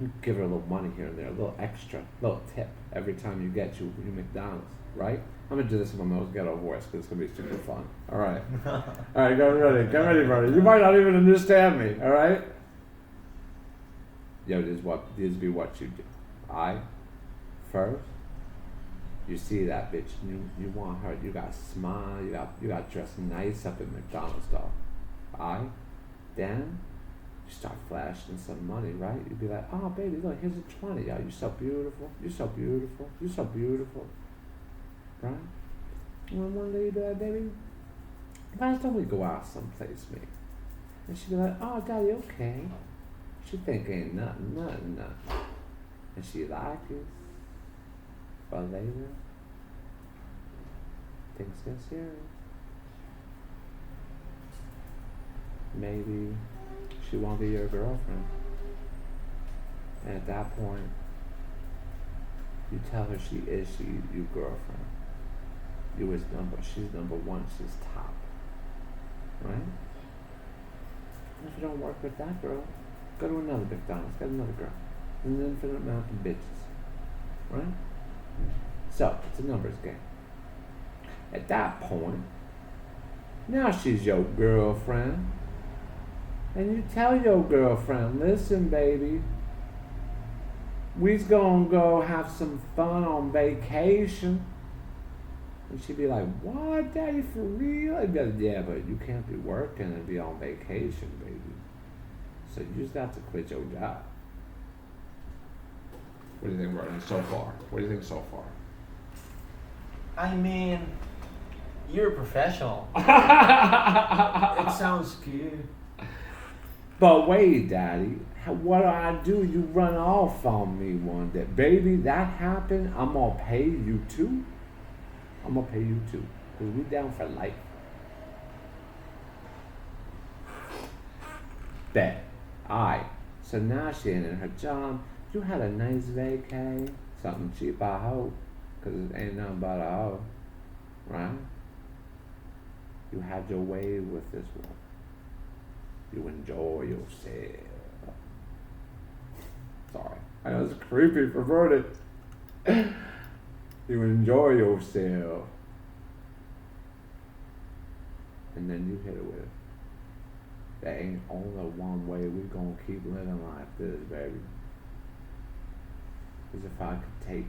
You give her a little money here and there, a little extra, a little tip every time you get you McDonald's, right? I'm gonna do this in my most ghetto voice because it's gonna be super fun. All right, all right, get ready, brother. You might not even understand me. All right. Yo, this be what you do. First, you see that bitch, you want her, you got smile, you got dressed nice up at McDonald's, dog. Then you start flashing some money, right? You'd be like, oh baby, look, here's a 20. Yo, you're so beautiful, you're so beautiful, you're so beautiful, right? And one day you'd be like, baby, why don't we go out someplace, mate? And she'd be like, oh, daddy, okay. She think ain't nothing. And she like it. But later, things get serious. Maybe she won't be your girlfriend. And at that point, you tell her she is your girlfriend. She's number one, she's top. Right? And if you don't work with that girl, go to another McDonald's, get another girl. An infinite amount of bitches. Right? So, it's a numbers game. At that point, now she's your girlfriend. And you tell your girlfriend, listen, baby, we's gonna go have some fun on vacation. And she'd be like, what, daddy, for real? I'd be like, yeah, but you can't be working and be on vacation, baby. So you just have to quit your job. What do you think, Vernon, so far? What do you think so far? I mean, you're a professional. It sounds good. But wait, daddy, what do? You run off on me one day. Baby, that happened, I'm gonna pay you too. Because we down for life. Bet. Alright. So now she ain't in her job. You had a nice vacay. Something cheap, I hope. Because it ain't nothing but a hoe. Right? You had your way with this one. You enjoy yourself. Sorry. I know it's creepy, perverted. You enjoy yourself. And then you hit it with it. There ain't only one way we gonna keep living like this, baby. Is if I could take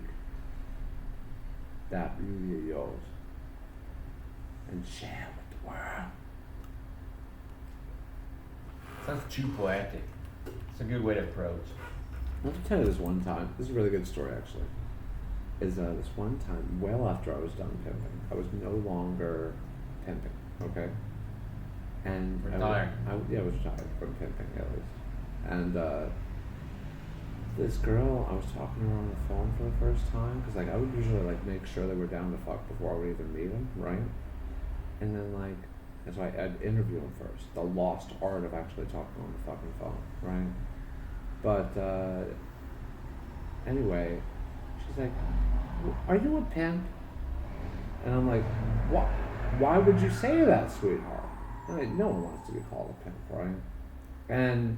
that beauty of yours and share it with the world. Sounds too poetic. It's a good way to approach. I'll tell you this one time. This is a really good story, actually. This one time, well after I was done pimping, I was no longer pimping, okay? And Retired. I was retired from pimping, at least. And this girl, I was talking to her on the phone for the first time, because like I would usually like make sure they were down to fuck before I would even meet them, right? And then like, and so I'd interview them first. The lost art of actually talking on the fucking phone, right? But Anyway, she's like, "Are you a pimp?" And I'm like, "What? Why would you say that, sweetheart?" I'm like, no one wants to be called a pimp, right? And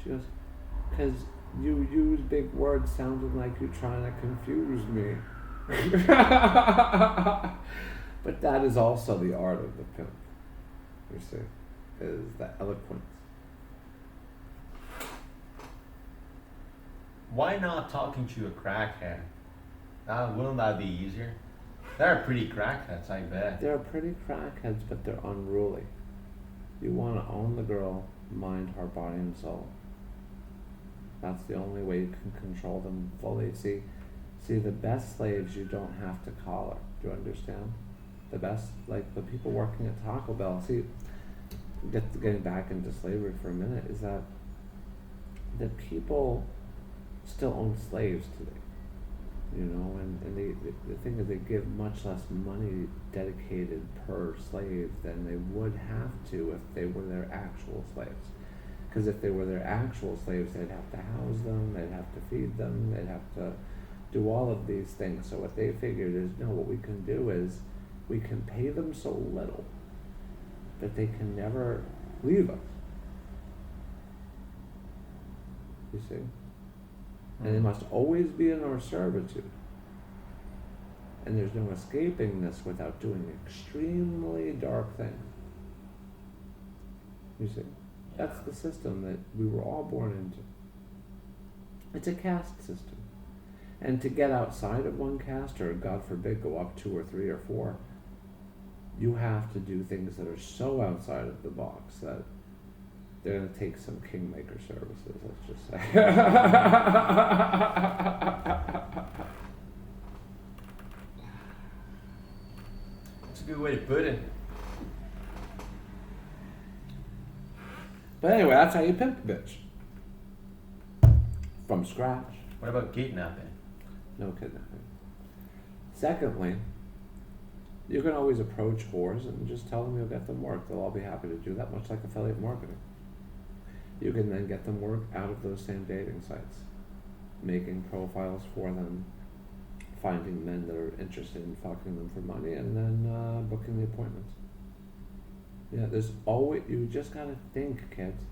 she goes, "Because you use big words sounding like you're trying to confuse me." But that is also the art of the pimp, you see, is the eloquence. Why not talking to a crackhead? Wouldn't that be easier? They're pretty crackheads, I bet. They're pretty crackheads, but they're unruly. You want to own the girl, mind her body and soul. That's the only way you can control them fully. See, the best slaves you don't have to collar. Do you understand? The best, like the people working at Taco Bell. See, getting back into slavery for a minute, is that the people still own slaves today. You know, and the thing is, they give much less money dedicated per slave than they would have to if they were their actual slaves. Because if they were their actual slaves, they'd have to house them, they'd have to feed them, they'd have to do all of these things. So what they figured is, no, what we can do is we can pay them so little that they can never leave us. You see? And they must always be in our servitude. And there's no escaping this without doing extremely dark things. You see? That's the system that we were all born into. It's a caste system. And to get outside of one caste, or God forbid, go up 2 or 3 or 4, you have to do things that are so outside of the box that they're going to take some kingmaker services, let's just say. That's a good way to put it. But anyway, that's how you pimp a bitch. From scratch. What about kidnapping? No kidnapping. Secondly, you can always approach whores and just tell them you'll get them work. They'll all be happy to do that, much like affiliate marketing. You can then get them work out of those same dating sites, making profiles for them, finding men that are interested in fucking them for money, and then booking the appointments. Yeah, there's always, you just gotta think, kids.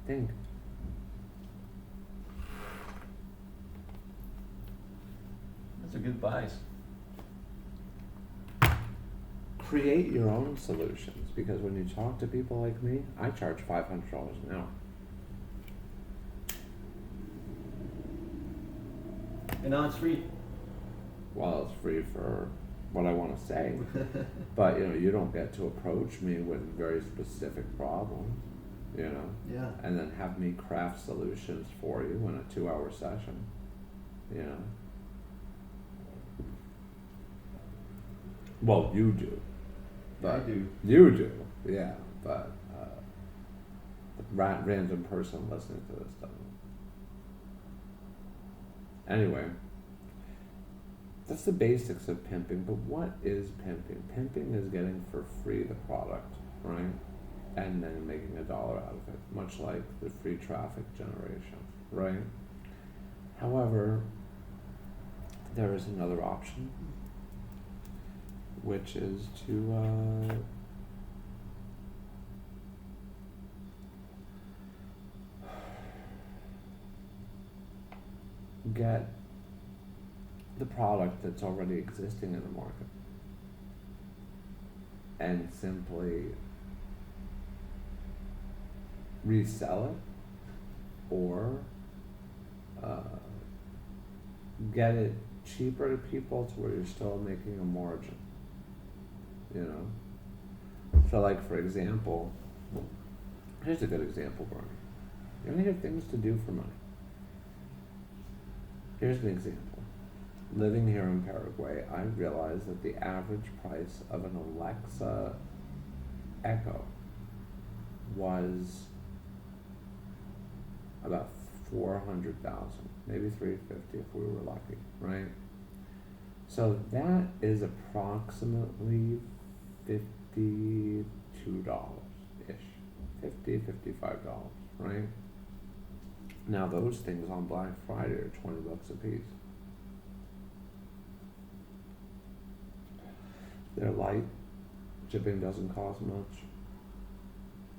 Think. That's a good advice. Create your own solutions, because when you talk to people like me, I charge $500 an hour. And now it's free. Well, it's free for what I want to say, but you don't get to approach me with very specific problems, Yeah. and then have me craft solutions for you in a 2-hour session, Well, you do. But I do. You do, yeah, but the random person listening to this doesn't. Anyway, that's the basics of pimping, but what is pimping? Pimping is getting for free the product, right? And then making $1 out of it, much like the free traffic generation, right? However, there is another option, which is to get the product that's already existing in the market and simply resell it, or get it cheaper to people to where you're still making a margin. So like, for example, here's a good example, Bernie. You want to hear things to do for money? Here's an example. Living here in Paraguay, I realized that the average price of an Alexa Echo was about 400,000, maybe 350 if we were lucky, right? So that is approximately $52-ish, $55, right? Now those things on Black Friday are $20 a piece. They're light. Shipping doesn't cost much.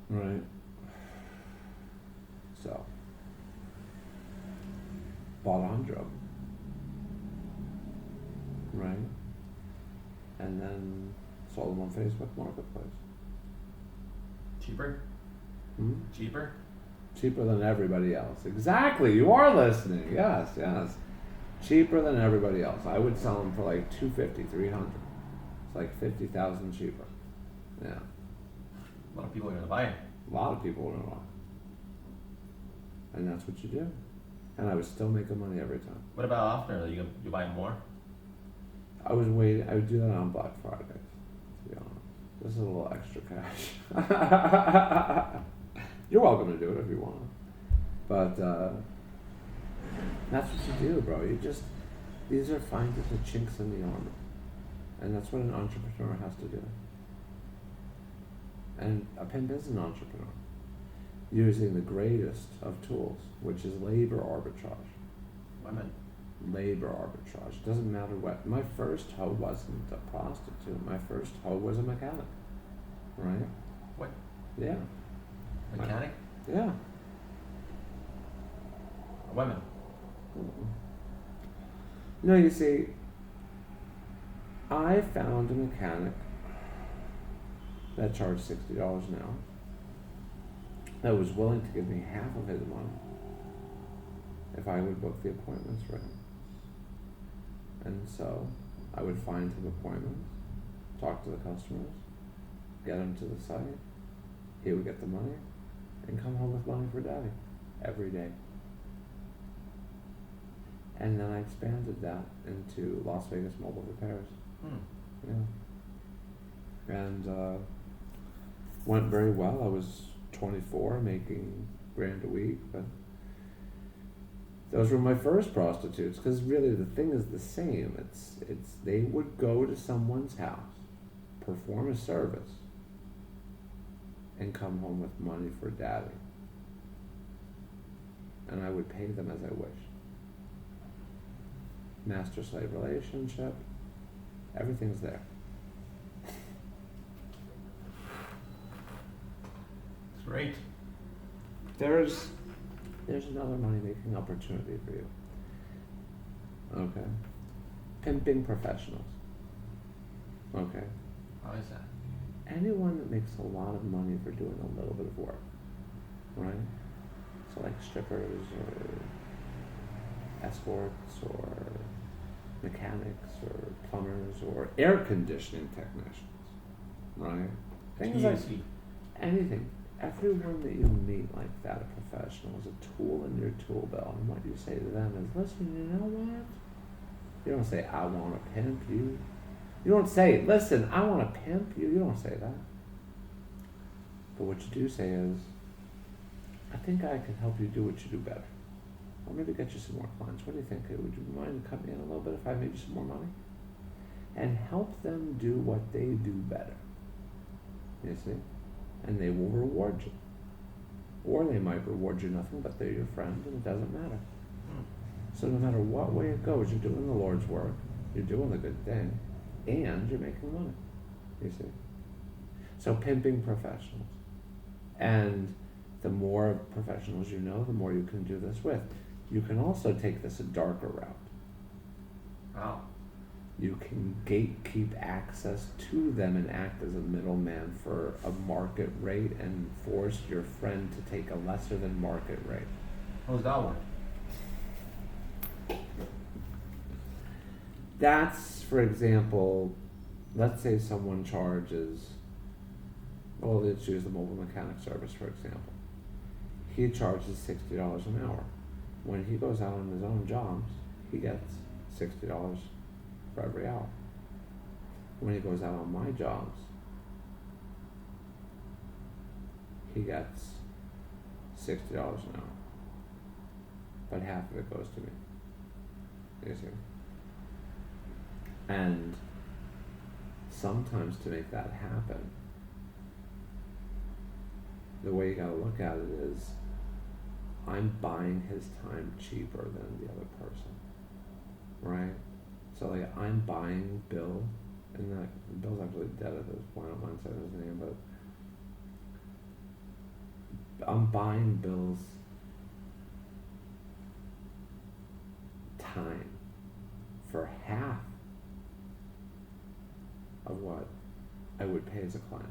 Right. So bought 100. Right. And then sold them on Facebook Marketplace. Cheaper? Hmm? Cheaper? Cheaper than everybody else. Exactly. You are listening. Yes, yes. Cheaper than everybody else. I would sell them for like $250, $300. It's like 50,000 cheaper. Yeah. A lot of people are gonna buy it. A lot of people would buy. And that's what you do. And I was still making money every time. What about after? You buy more? I was waiting. I would do that on Black Friday. To be honest, this is a little extra cash. You're welcome to do it if you want, but that's what you do, bro. These are finding the chinks in the armor, and that's what an entrepreneur has to do. And a pimp is an entrepreneur, using the greatest of tools, which is labor arbitrage. Women. Labor arbitrage. Doesn't matter what. My first hoe wasn't a prostitute. My first hoe was a mechanic. Right? What? Yeah. Mechanic? Yeah. Women. No, you see, I found a mechanic that charged $60 an hour that was willing to give me half of his money if I would book the appointments for him. And so I would find him appointments, talk to the customers, get him to the site, he would get the money, and come home with money for daddy every day. And then I expanded that into Las Vegas mobile repairs. Yeah. And went very well. I was 24, making $1,000 a week, but those were my first prostitutes, because really the thing is the same. It's they would go to someone's house, perform a service, and come home with money for daddy. And I would pay them as I wished. Master-slave relationship, everything's there. It's great. There's another money-making opportunity for you. Okay. Pimping professionals. Okay. How is that? Anyone that makes a lot of money for doing a little bit of work, right? So like strippers or escorts or mechanics or plumbers or air conditioning technicians, right? Things like TNC. anything. Everyone that you meet like that, a professional, is a tool in your tool belt. And what you say to them is, listen, you know what? You don't say, I want to pimp you. You don't say, listen, I want to pimp you. You don't say that. But what you do say is, I think I can help you do what you do better. Or maybe get you some more clients. What do you think? Would you mind cutting me in a little bit if I made you some more money? And help them do what they do better. You see? And they will reward you. Or they might reward you nothing, but they're your friend and it doesn't matter. So no matter what way it goes, you're doing the Lord's work, you're doing the good thing, and you're making money. You see? So pimping professionals. And the more professionals you know, the more you can do this with. You can also take this a darker route. Wow. You can gatekeep access to them and act as a middleman for a market rate and force your friend to take a lesser than market rate. How does that work? That's, for example, let's say someone charges, well, let's use the mobile mechanic service, for example. He charges $60 an hour. When he goes out on his own jobs, he gets $60 for every hour. When he goes out on my jobs, he gets $60 an hour. But half of it goes to me. You see? And sometimes to make that happen, the way you gotta look at it is, I'm buying his time cheaper than the other person, right? So like I'm buying Bill, and that Bill's actually dead at this point. I don't mind saying his name, but I'm buying Bill's time for half of what I would pay as a client.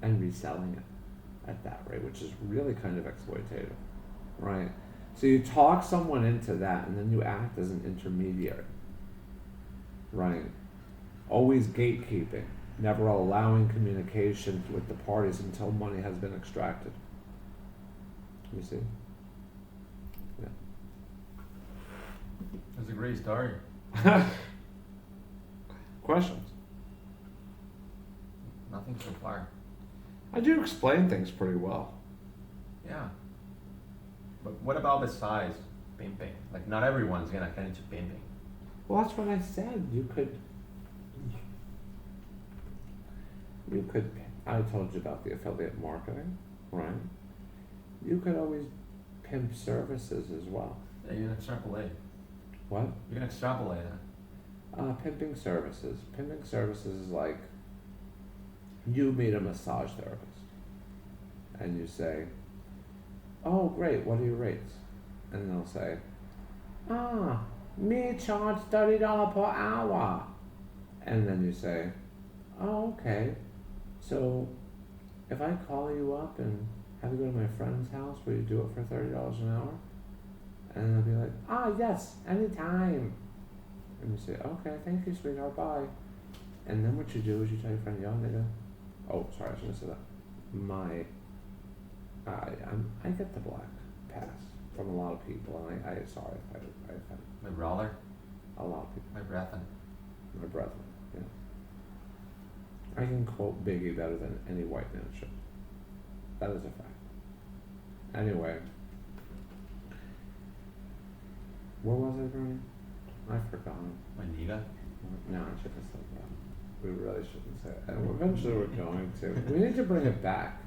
And reselling it at that rate, which is really kind of exploitative, right? So you talk someone into that, and then you act as an intermediary, right? Always gatekeeping, never allowing communication with the parties until money has been extracted. You see? Yeah. That's a great story. Questions? Nothing so far. I do explain things pretty well. Yeah. But what about the size? Pimping. Like, not everyone's gonna get into pimping. Well, that's what I said. You could, I told you about the affiliate marketing, right? You could always pimp services as well. Yeah, you're gonna extrapolate. What? You're gonna extrapolate that. Pimping services. Pimping services is like, you meet a massage therapist, and you say, oh great, what are your rates? And they'll say, me charge $30 per hour. And then you say, oh okay, so if I call you up and have you go to my friend's house, will you do it for $30 an hour? And they'll be like, yes, anytime. And you say, okay, thank you sweetheart, bye. And then what you do is you tell your friend, yo nigga, oh, sorry, I shouldn't have said that. I get the black pass from a lot of people, and I sorry if I offend My brother. a lot of people. My brethren. My brethren, yeah. I can quote Biggie better than any white man should. That is a fact. Anyway, where was I, Brian? I've forgotten. My Nita. No, I should have said that. We really shouldn't say it. And eventually we're going to. We need to bring it back.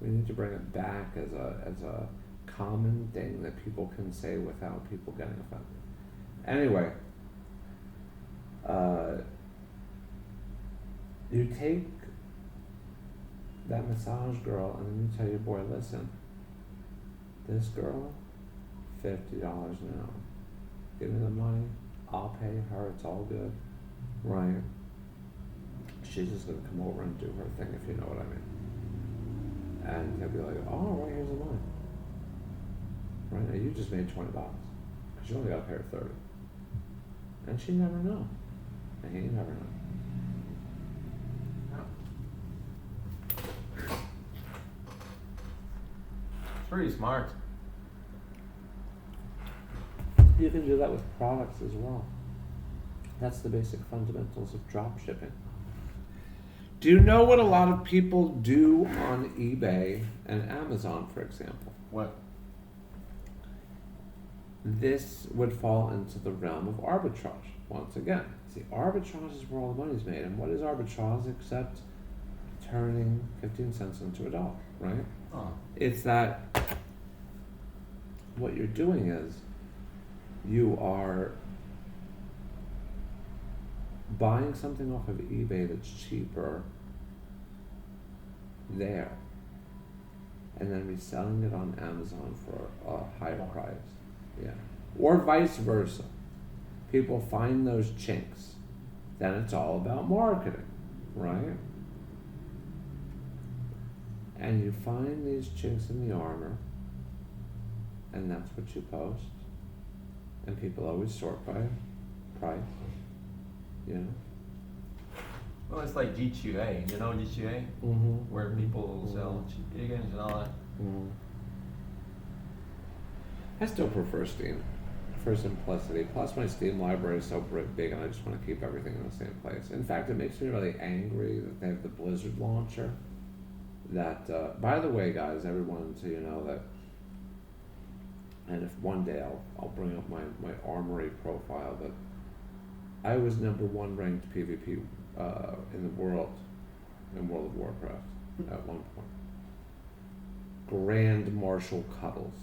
We need to bring it back as a common thing that people can say without people getting offended. Anyway, you take that massage girl and then you tell your boy, listen, this girl, $50 an hour. Give me the money, I'll pay her, it's all good. Right? She's just gonna come over and do her thing, if you know what I mean. And he'll be like, oh, right, here's the money. Right now, you just made $20, because you only gotta pay her 30. And she never know. And he never know. It's pretty smart. You can do that with products as well. That's the basic fundamentals of drop shipping. Do you know what a lot of people do on eBay and Amazon, for example? What? This would fall into the realm of arbitrage. Once again, see, arbitrage is where all the money's made. And what is arbitrage except turning 15 cents into $1, right? Oh. It's that what you're doing is you are buying something off of eBay that's cheaper there and then reselling it on Amazon for a higher price. Yeah. Or vice versa. People find those chinks. Then it's all about marketing, right? And you find these chinks in the armor, and that's what you post. And people always sort by price, you know? Well, it's like G2A. You know G2A? Mm-hmm. Where people sell cheap chickens and all that. Mm-hmm. I still prefer Steam for simplicity. Plus, my Steam library is so big, and I just want to keep everything in the same place. In fact, it makes me really angry that they have the Blizzard launcher. That, by the way, guys, everyone, so you know that. And if one day I'll bring up my Armory profile, that I was #1 ranked PvP in the world in World of Warcraft. at one point. Grand Marshal Cuddles,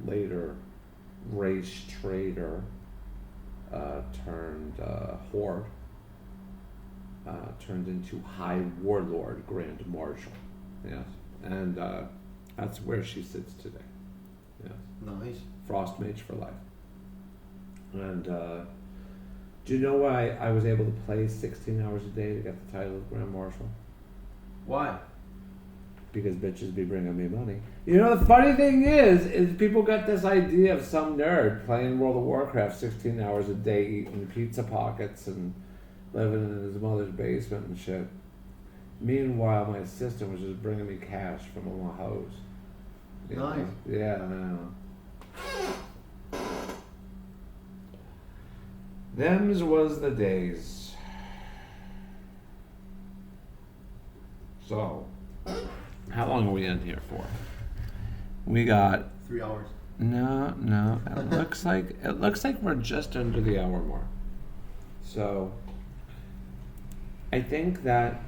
later race trader turned whore, turned into High Warlord Grand Marshal. Yes, and that's where she sits today. Yes, Nice. Frost Mage for life. And do you know why I was able to play 16 hours a day to get the title of Grand Marshal? Why? Because bitches be bringing me money. You know, the funny thing is people got this idea of some nerd playing World of Warcraft 16 hours a day, eating pizza pockets and living in his mother's basement and shit. Meanwhile, my assistant was just bringing me cash from all my hoes. You know? Nice. Yeah, I know. Them's was the days. So, how long are we in here for? We got 3 hours. no. It looks like we're just under the hour mark. So, I think that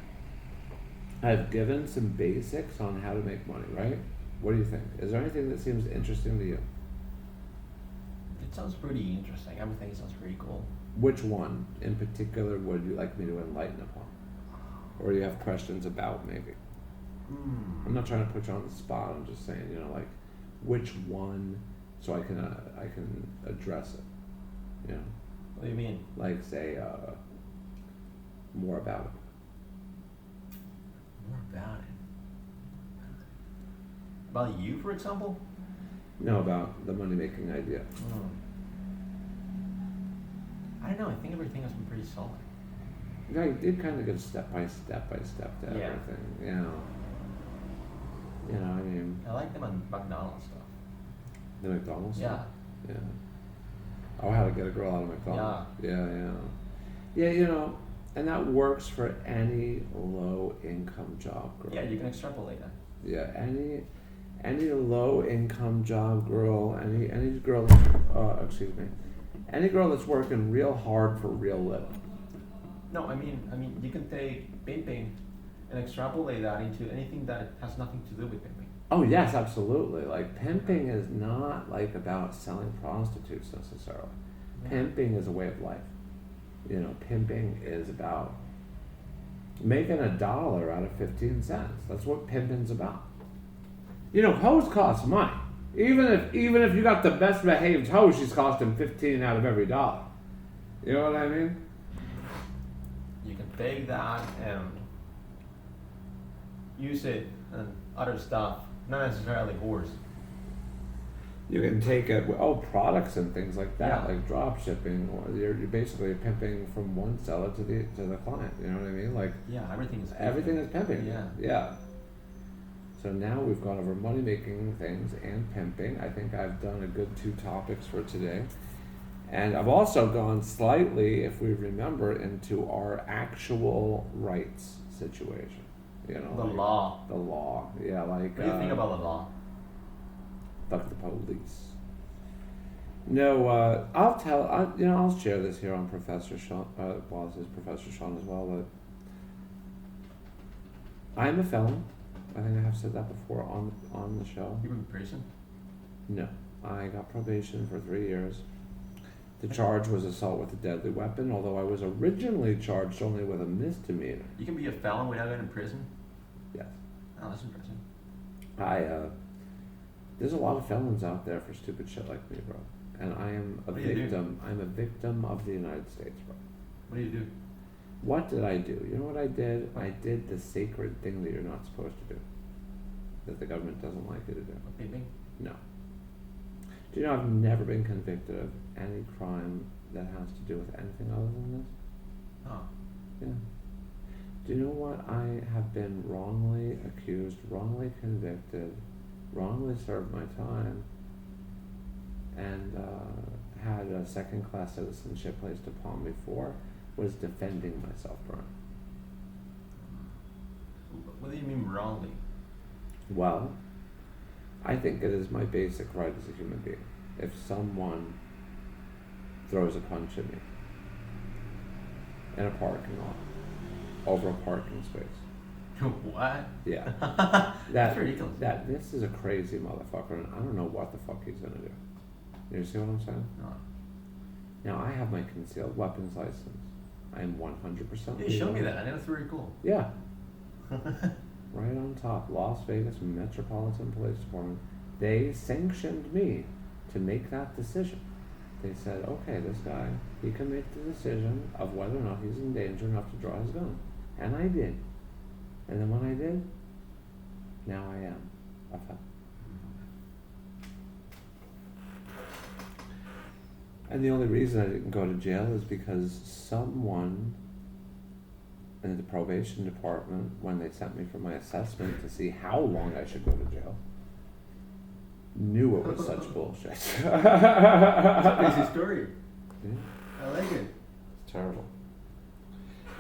I've given some basics on how to make money, right? What do you think? Is there anything that seems interesting to you? It sounds pretty interesting. Everything sounds pretty cool. Which one in particular would you like me to enlighten upon? Or do you have questions about maybe? I'm not trying to put you on the spot. I'm just saying, you know, like which one, so I can address it. You know, What do you mean? like say more about it. More about it. About you, for example? No, about the money making idea. I don't know. I think everything has been pretty solid. Yeah, you did kind of go step by step to Yeah. everything. You know, I mean, I like them on McDonald's stuff. the McDonald's. Yeah. Yeah. Oh, how to get a girl out of McDonald's. Yeah. Yeah, you know, and that works for any low income job girl. Yeah, you can extrapolate that. Yeah, any low income job girl, any girl, any girl that's working real hard for real little. No, I mean, you can take pimping and extrapolate that into anything that has nothing to do with pimping. Oh yes, absolutely. Like pimping is not like about selling prostitutes necessarily. Yeah. Pimping is a way of life. You know, pimping is about making $1 out of 15 cents. That's what pimping's about. You know, hoes cost money. Even if you got the best behaved hoe, she's costing 15 out of every dollar. You know what I mean? You can take that and use it and other stuff, not necessarily whores. You can take it, products and things like that, Yeah. like drop shipping, or you're basically pimping from one seller to the client. You know what I mean? Like Yeah, everything is pimping. everything is pimping. Yeah. So now we've gone over money making things and pimping. I think I've done a good 2 topics for today. And I've also gone slightly, if we remember, into our actual rights situation. You know, The like law. The law. Yeah, like What do you think about the law? fuck the police. No, I'll share this here on Professor Sean. This is Professor Sean as well. But I'm a felon. I think I have said that before on the show. You were in prison? No, I got probation for 3 years. The charge was assault with a deadly weapon, although I was originally charged only with a misdemeanor. You can be a felon without going to prison? Yes. Oh, that's impressive. There's a lot of felons out there for stupid shit like me, bro. And I am a What do you do? victim. I'm a victim of the United States, bro. What do you do? What did I do? You know what I did? I did the sacred thing that you're not supposed to do. That the government doesn't like you to do. Pimping? No. Do you know I've never been convicted of any crime that has to do with anything other than this? Oh. Yeah. Do you know what? I have been wrongly accused, wrongly convicted, wrongly served my time, and had a second-class citizenship placed upon me for was defending myself, Brian. What do you mean wrongly? Well, I think it is my basic right as a human being. If someone throws a punch at me in a parking lot, over a parking space, What? Yeah. That's ridiculous. This is a crazy motherfucker, and I don't know what the fuck he's gonna do. You see what I'm saying? No. Now, I have my concealed weapons license. I am 100% Hey, show me that. I think that's very cool. Yeah. Right on top, Las Vegas Metropolitan Police Department. They sanctioned me to make that decision. They said, okay, this guy, he can make the decision of whether or not he's in danger enough to draw his gun. And I did. And then when I did, now I am a felon. And the only reason I didn't go to jail is because someone in the probation department, when they sent me for my assessment to see how long I should go to jail, knew it was such bullshit. It's a crazy story. Yeah. I like it. It's terrible.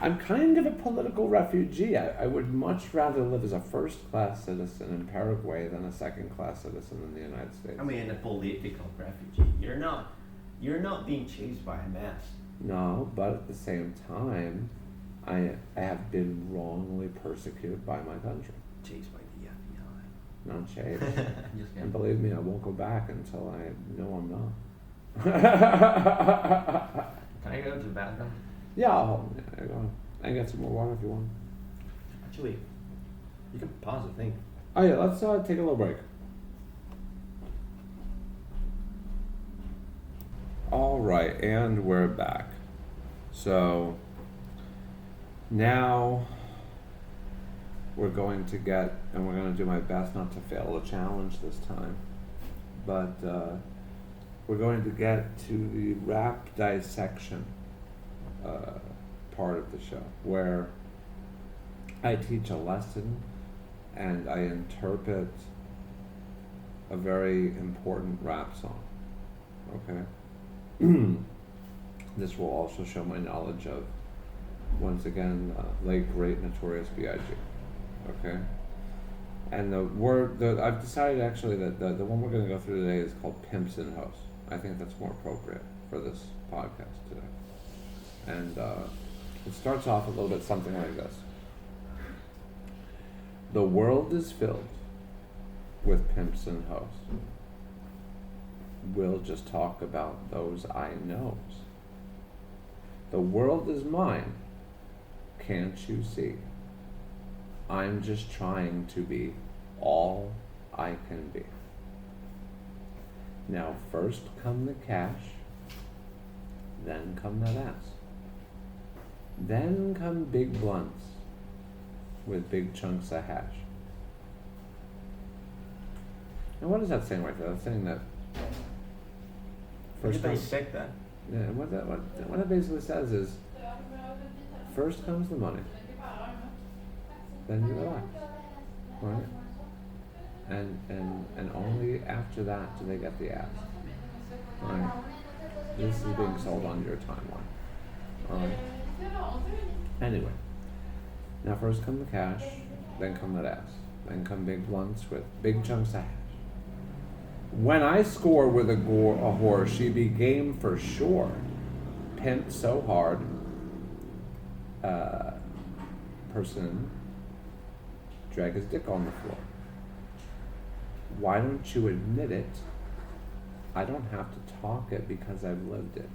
I'm kind of a political refugee. I would much rather live as a first-class citizen in Paraguay than a second-class citizen in the United States. I mean, a political refugee. You're not being chased by a mass. No, but at the same time, I have been wrongly persecuted by my country. Chased by the FBI. Not chased. Just And kidding. believe me, I won't go back until I know I'm not. Can I go to the bathroom? Yeah, I can get some more water if you want. Actually, you can pause the thing. Oh yeah, let's take a little break. All right, and we're back. So now we're going to get, and we're going to do my best not to fail the challenge this time, but we're going to get to the rap dissection part of the show, where I teach a lesson and I interpret a very important rap song. Okay? This will also show my knowledge of, once again, late great Notorious B.I.G. Okay? And I've decided actually that the one we're going to go through today is called Pimps and Hoes. I think that's more appropriate for this podcast today. And it starts off a little bit something like this. The world is filled with pimps and hoes. We'll just talk about those I knows. The world is mine, can't you see? I'm just trying to be all I can be. Now first come the cash, then come that ass. Then come big blunts with big chunks of hash. Now what is that saying right there? That's saying that Can you first comes, dissect that? yeah, what that basically says is first comes the money, then you relax, right? And only after that do they get the ass. Right? This is being sold on your timeline. Alright? Anyway. Now first come the cash, then come that ass. Then come big blunts with big chunks of hash. When I score with a whore, she be game for sure. Pimp so hard. Person drag his dick on the floor. Why don't you admit it? I don't have to talk it because I've lived it.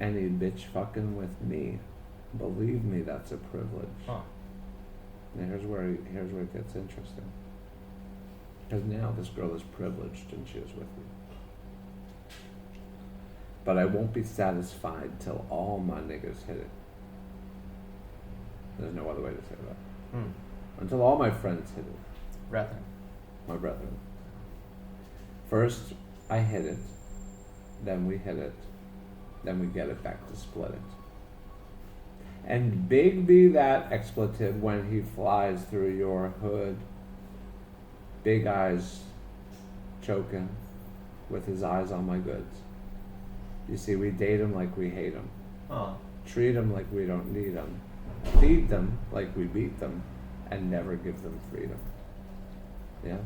Any bitch fucking with me, believe me, that's a privilege. Huh. Now here's where it gets interesting. Because now this girl is privileged and she is with me. But I won't be satisfied till all my niggas hit it. There's no other way to say that. Until all my friends hit it. Brethren. My brethren. First, I hit it, then we hit it, then we get it back to split it. And big be that expletive when he flies through your hood. Big eyes choking with his eyes on my goods. You see, we date him like we hate him. Oh. Treat them like we don't need them. Feed them like we beat them. And never give them freedom. Yeah?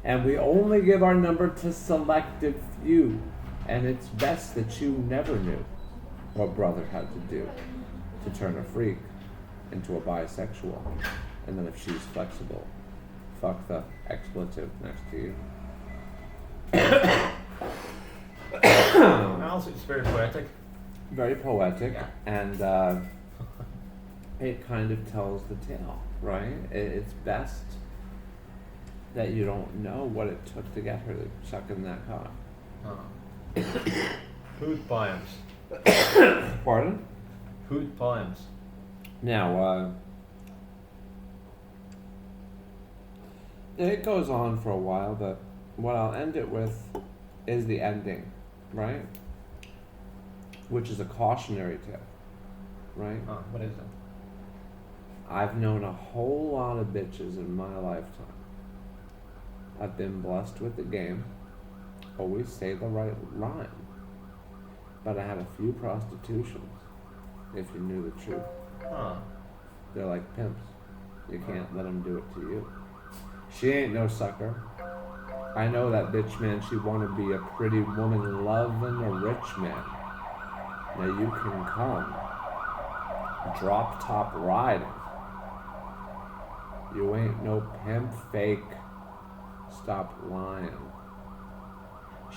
And we only give our number to selected few. And it's best that you never knew what brother had to do to turn a freak into a bisexual. And then if she's flexible, fuck the expletive next to you. And also, it's very poetic. Very poetic, Yeah. and it kind of tells the tale, right? It's best that you don't know what it took to get her to suck in that cock. Hoot poems. Pardon? Hoot poems. Now, it goes on for a while, but what I'll end it with is the ending, right? Which is a cautionary tale, right? What is it? I've known a whole lot of bitches in my lifetime. I've been blessed with the game. Always say the right line. But I had a few prostitutions, if you knew the truth. They're like pimps. You can't let them do it to you. She ain't no sucker. I know that bitch, man. She wanna be a pretty woman loving a rich man. Now you can come. Drop top riding. You ain't no pimp fake. Stop lying.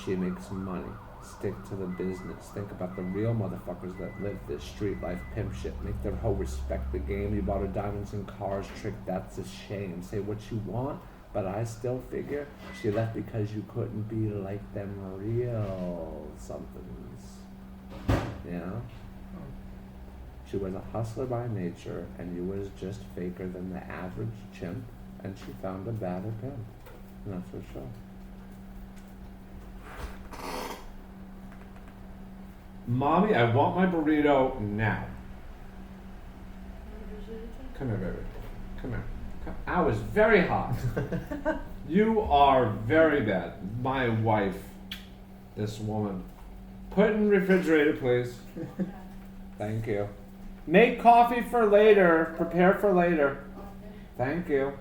She makes money. Stick to the business. Think about the real motherfuckers that live this street life pimp shit. Make their hoe respect the game. You bought her diamonds and cars. Trick, that's a shame. Say what you want, but I still figure she left because you couldn't be like them real somethings. You know? She was a hustler by nature, and you was just faker than the average chimp, and she found a better pimp. And that's for sure. Mommy, I want my burrito now. Come here, baby. Come here. Come. I was very hot. You are very bad. My wife, this woman. Put in the refrigerator, please. Thank you. Make coffee for later. Prepare for later. Thank you.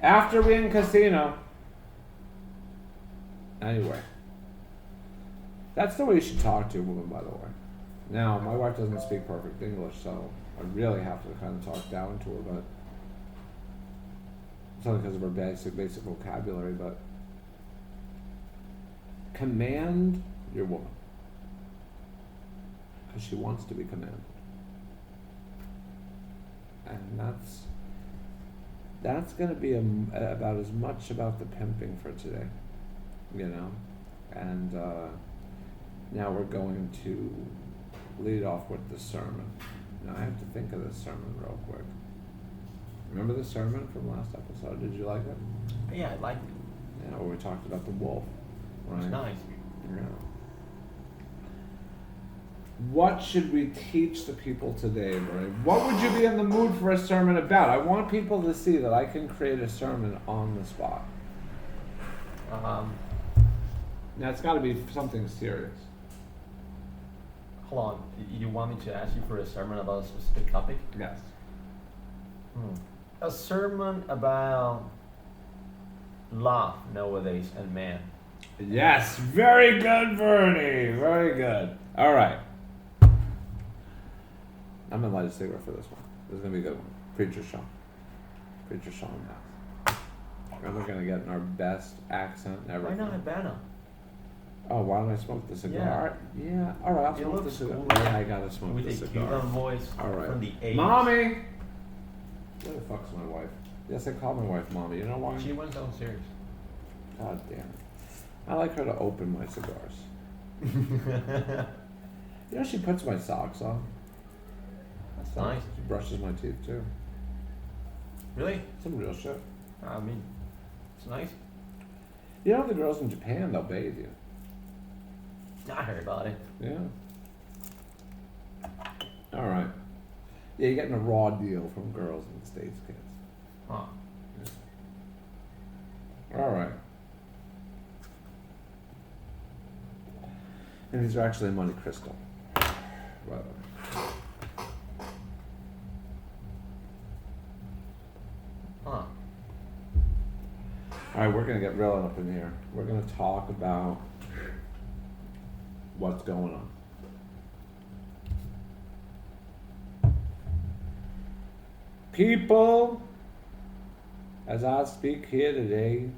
After we in casino. Anyway. That's the way you should talk to a woman, by the way. Now, my wife doesn't speak perfect English, so I really have to kind of talk down to her, but it's only because of her basic vocabulary, but command your woman. Because she wants to be commanded. And that's going to be about as much about the pimping for today, you know? And now we're going to lead off with the sermon. Now I have to think of this sermon real quick. Remember the sermon from last episode? Did you like it? Yeah, I like it. Yeah, where we talked about the wolf, right? It's nice. Yeah. What should we teach the people today, Bray? What would you be in the mood for a sermon about? I want people to see that I can create a sermon on the spot. Now it's got to be something serious. Hold on. You want me to ask you for a sermon about a specific topic? Yes. A sermon about love nowadays and man. Yes, very good, Bernie. Very good. All right. I'm gonna light a cigarette for this one. This is gonna be a good one. Preacher Sean. Preacher Sean House. And we're gonna get in our best accent ever. Why not Habana? Oh, why don't I smoke the cigar? Yeah. All right, I'll It smoke the looks cigar. cool. Yeah, I gotta smoke With the a cigar. Cuban voice All right. from the 80s. Mommy. Where the fuck's my wife? Yes, I call my wife Mommy. You know why? She went downstairs. God damn it. I like her to open my cigars. You know, she puts my socks on. That's nice. She brushes my teeth too. Really? Some real shit. I mean, it's nice. You know, the girls in Japan, they'll bathe you. I heard about it. Yeah. All right. Yeah, you're getting a raw deal from girls in the States, kids. Huh. All right. And these are actually Monte Cristo. Well, Huh. all right, we're gonna get real up in here. We're gonna talk about what's going on. People, as I speak here today,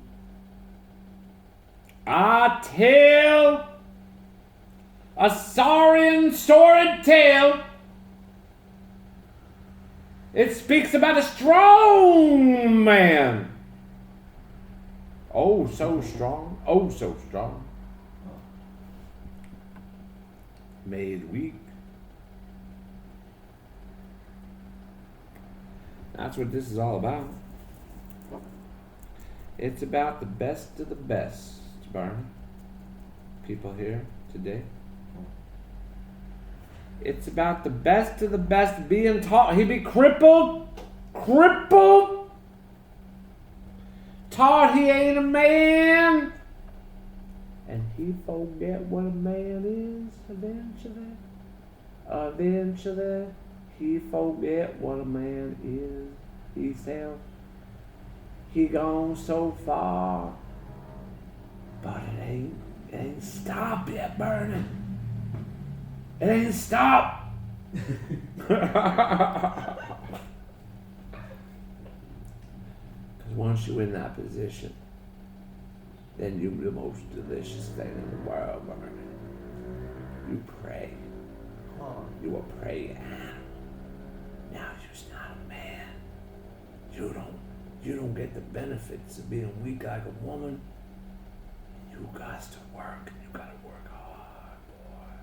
I tell a sorry and sordid tale. It speaks about a strong man. Oh, so strong. Oh, so strong. Made weak. That's what this is all about. It's about the best of the best, Barney. People here today. It's about the best of the best being taught. He be crippled, taught he ain't a man, and he forget what a man is eventually. Eventually, he forget what a man is himself. He gone so far, but it ain't stopped yet, Bernie. It ain't stopped. Because once you're in that position, then you're the most delicious thing in the world, Bernie. You pray. You a prey animal. Now you're just not a man. You don't get the benefits of being weak like a woman. You got to work. You gotta work hard, boy.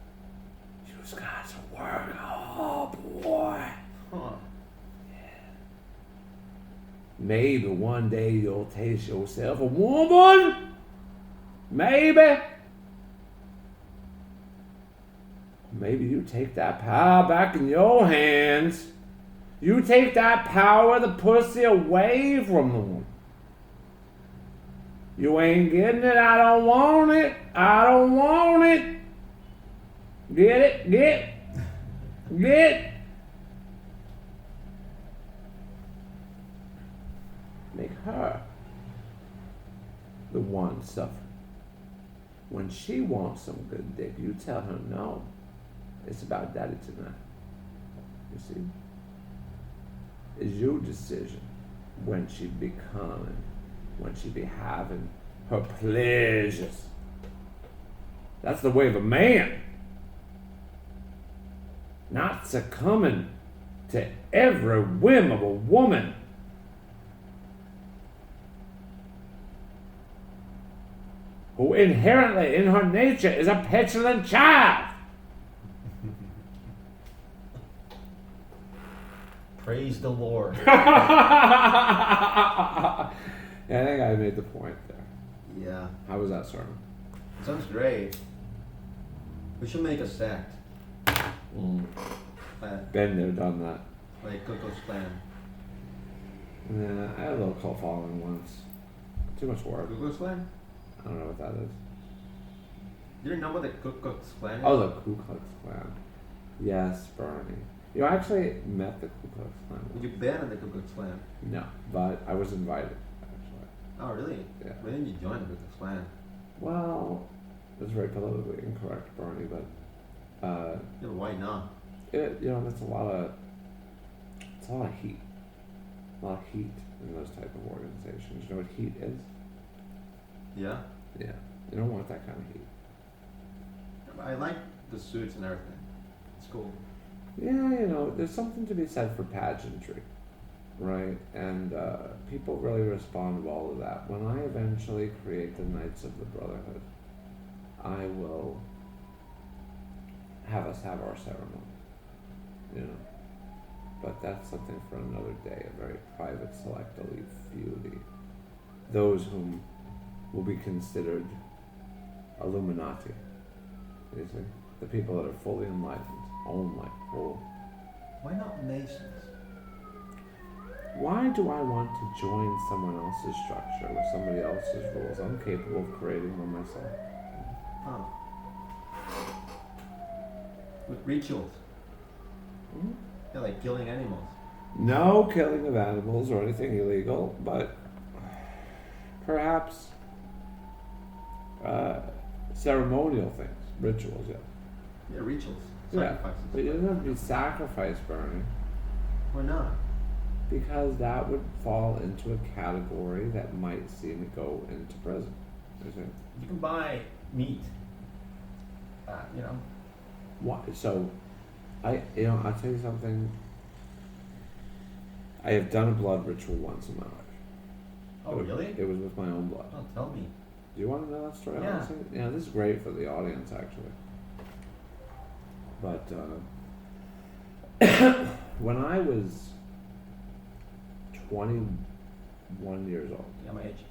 You just got to work hard, boy. Yeah. Maybe one day you'll taste yourself a woman. Maybe. Maybe you take that power back in your hands. You take that power of the pussy away from the woman. You ain't getting it. I don't want it. I don't want it. Get it? Get. Make her the one suffering. When she wants some good dick, you tell her no. It's about daddy tonight. You see? It's your decision when she be coming, when she be having her pleasures. That's the way of a man. Not succumbing to every whim of a woman. Who inherently in her nature is a petulant child. Praise the Lord. Yeah, I think I made the point there. Yeah. How was that sermon? Sounds great. We should make a sect. Been there, done that. Like Coco's Clan. Yeah, I had a little cult following once. Too much work. Coco's Clan? I don't know what that is. Do you know what the Coco's Clan is? Oh, the Ku Klux Klan. Yes, Bernie. You actually met the Ku Klux Klan. Did you been in the Coco's Clan? No, but I was invited, actually. Oh, really? Yeah. Why didn't you join the Coco's Clan? Well, it's very politically incorrect, Bernie, but Yeah, but why not? that's a lot of heat. A lot of heat in those type of organizations. You know what heat is? Yeah? Yeah. You don't want that kind of heat. I like the suits and everything. It's cool. Yeah, there's something to be said for pageantry, right? And people really respond well to that. When I eventually create the Knights of the Brotherhood, I will have us have our ceremony, But that's something for another day, a very private, select elite few. Those whom will be considered Illuminati. You see? The people that are fully enlightened, only. Why not Masons? Why do I want to join someone else's structure with somebody else's rules? I'm capable of creating them myself. Huh. With rituals. Hmm? Yeah, like killing animals. No killing of animals or anything illegal, but perhaps ceremonial things, rituals, yeah. Yeah, rituals. Yeah, Sacrifices. but it doesn't have to be sacrifice, Bernie. Why not? Because that would fall into a category that might see me go into prison. Is it? You can buy meat. You know. Why? So, I'll tell you something. I have done a blood ritual once in my life. Oh, But really? It was with my own blood. Oh, tell me. Do you want to know that story? Yeah. Honestly? Yeah, this is great for the audience, actually. But when I was 21 years old, Yeah, my age.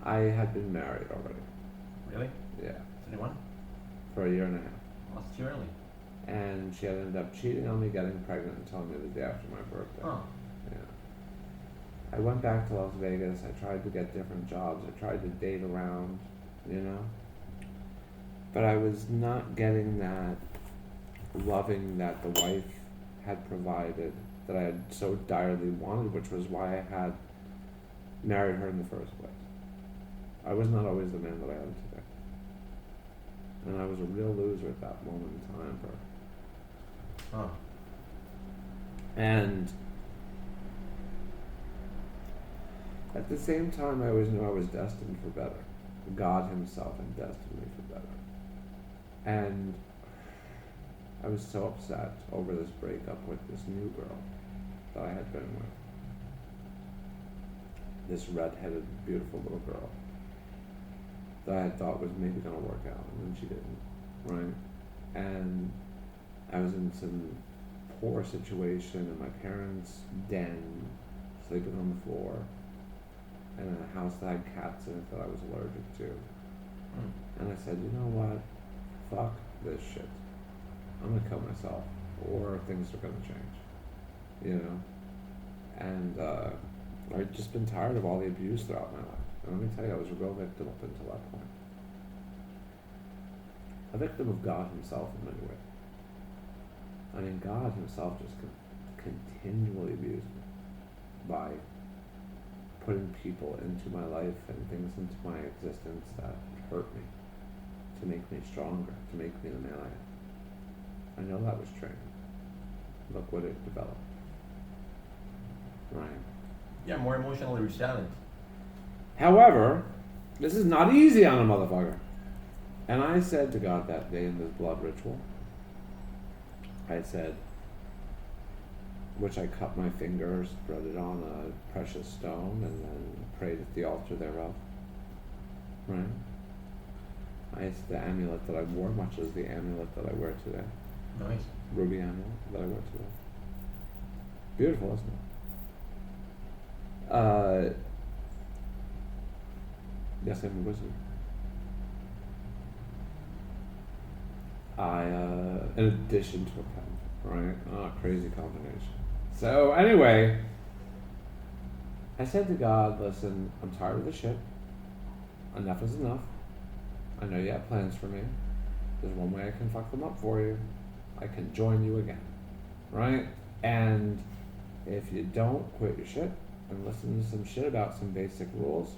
I had been married already. Really? Yeah, 21? for a year and a half. Well, it's too early. And she had ended up cheating on me, getting pregnant, and telling me the day after my birthday. Oh. Yeah. I went back to Las Vegas. I tried to get different jobs. I tried to date around, you know. But I was not getting that loving that the wife had provided that I had so direly wanted, which was why I had married her in the first place. I was not always the man that I am today. And I was a real loser at that moment in time for her. Oh. And at the same time, I always knew I was destined for better. God Himself had destined me for better. And I was so upset over this breakup with this new girl that I had been with. This red-headed, beautiful little girl that I had thought was maybe going to work out, and then she didn't, right? And I was in some poor situation in my parents' den, sleeping on the floor, and in a house that had cats in it that I was allergic to. Mm. And I said, you know what? Fuck this shit. I'm gonna kill myself, or things are gonna change. You know? And I'd just been tired of all the abuse throughout my life. And let me tell you, I was a real victim up until that point. A victim of God Himself in many ways. I mean, God Himself just continually abused me by putting people into my life and things into my existence that hurt me, to make me stronger, to make me the man I am. I know that was training. Look what it developed. Right. Yeah, more emotionally resilient. However, this is not easy on a motherfucker. And I said to God that day in this blood ritual, I said, which I cut my finger, spread it on a precious stone, and then prayed at the altar thereof. Right? It's the amulet that I wore, much as the amulet that I wear today. Nice. Ruby amulet that I wear today. Beautiful, isn't it? Yes, I'm a wizard. In addition to a pen, right? Oh, crazy combination. So anyway, I said to God, listen, I'm tired of this shit. Enough is enough. I know you have plans for me. There's one way I can fuck them up for you. I can join you again, right? And if you don't quit your shit and listen to some shit about some basic rules,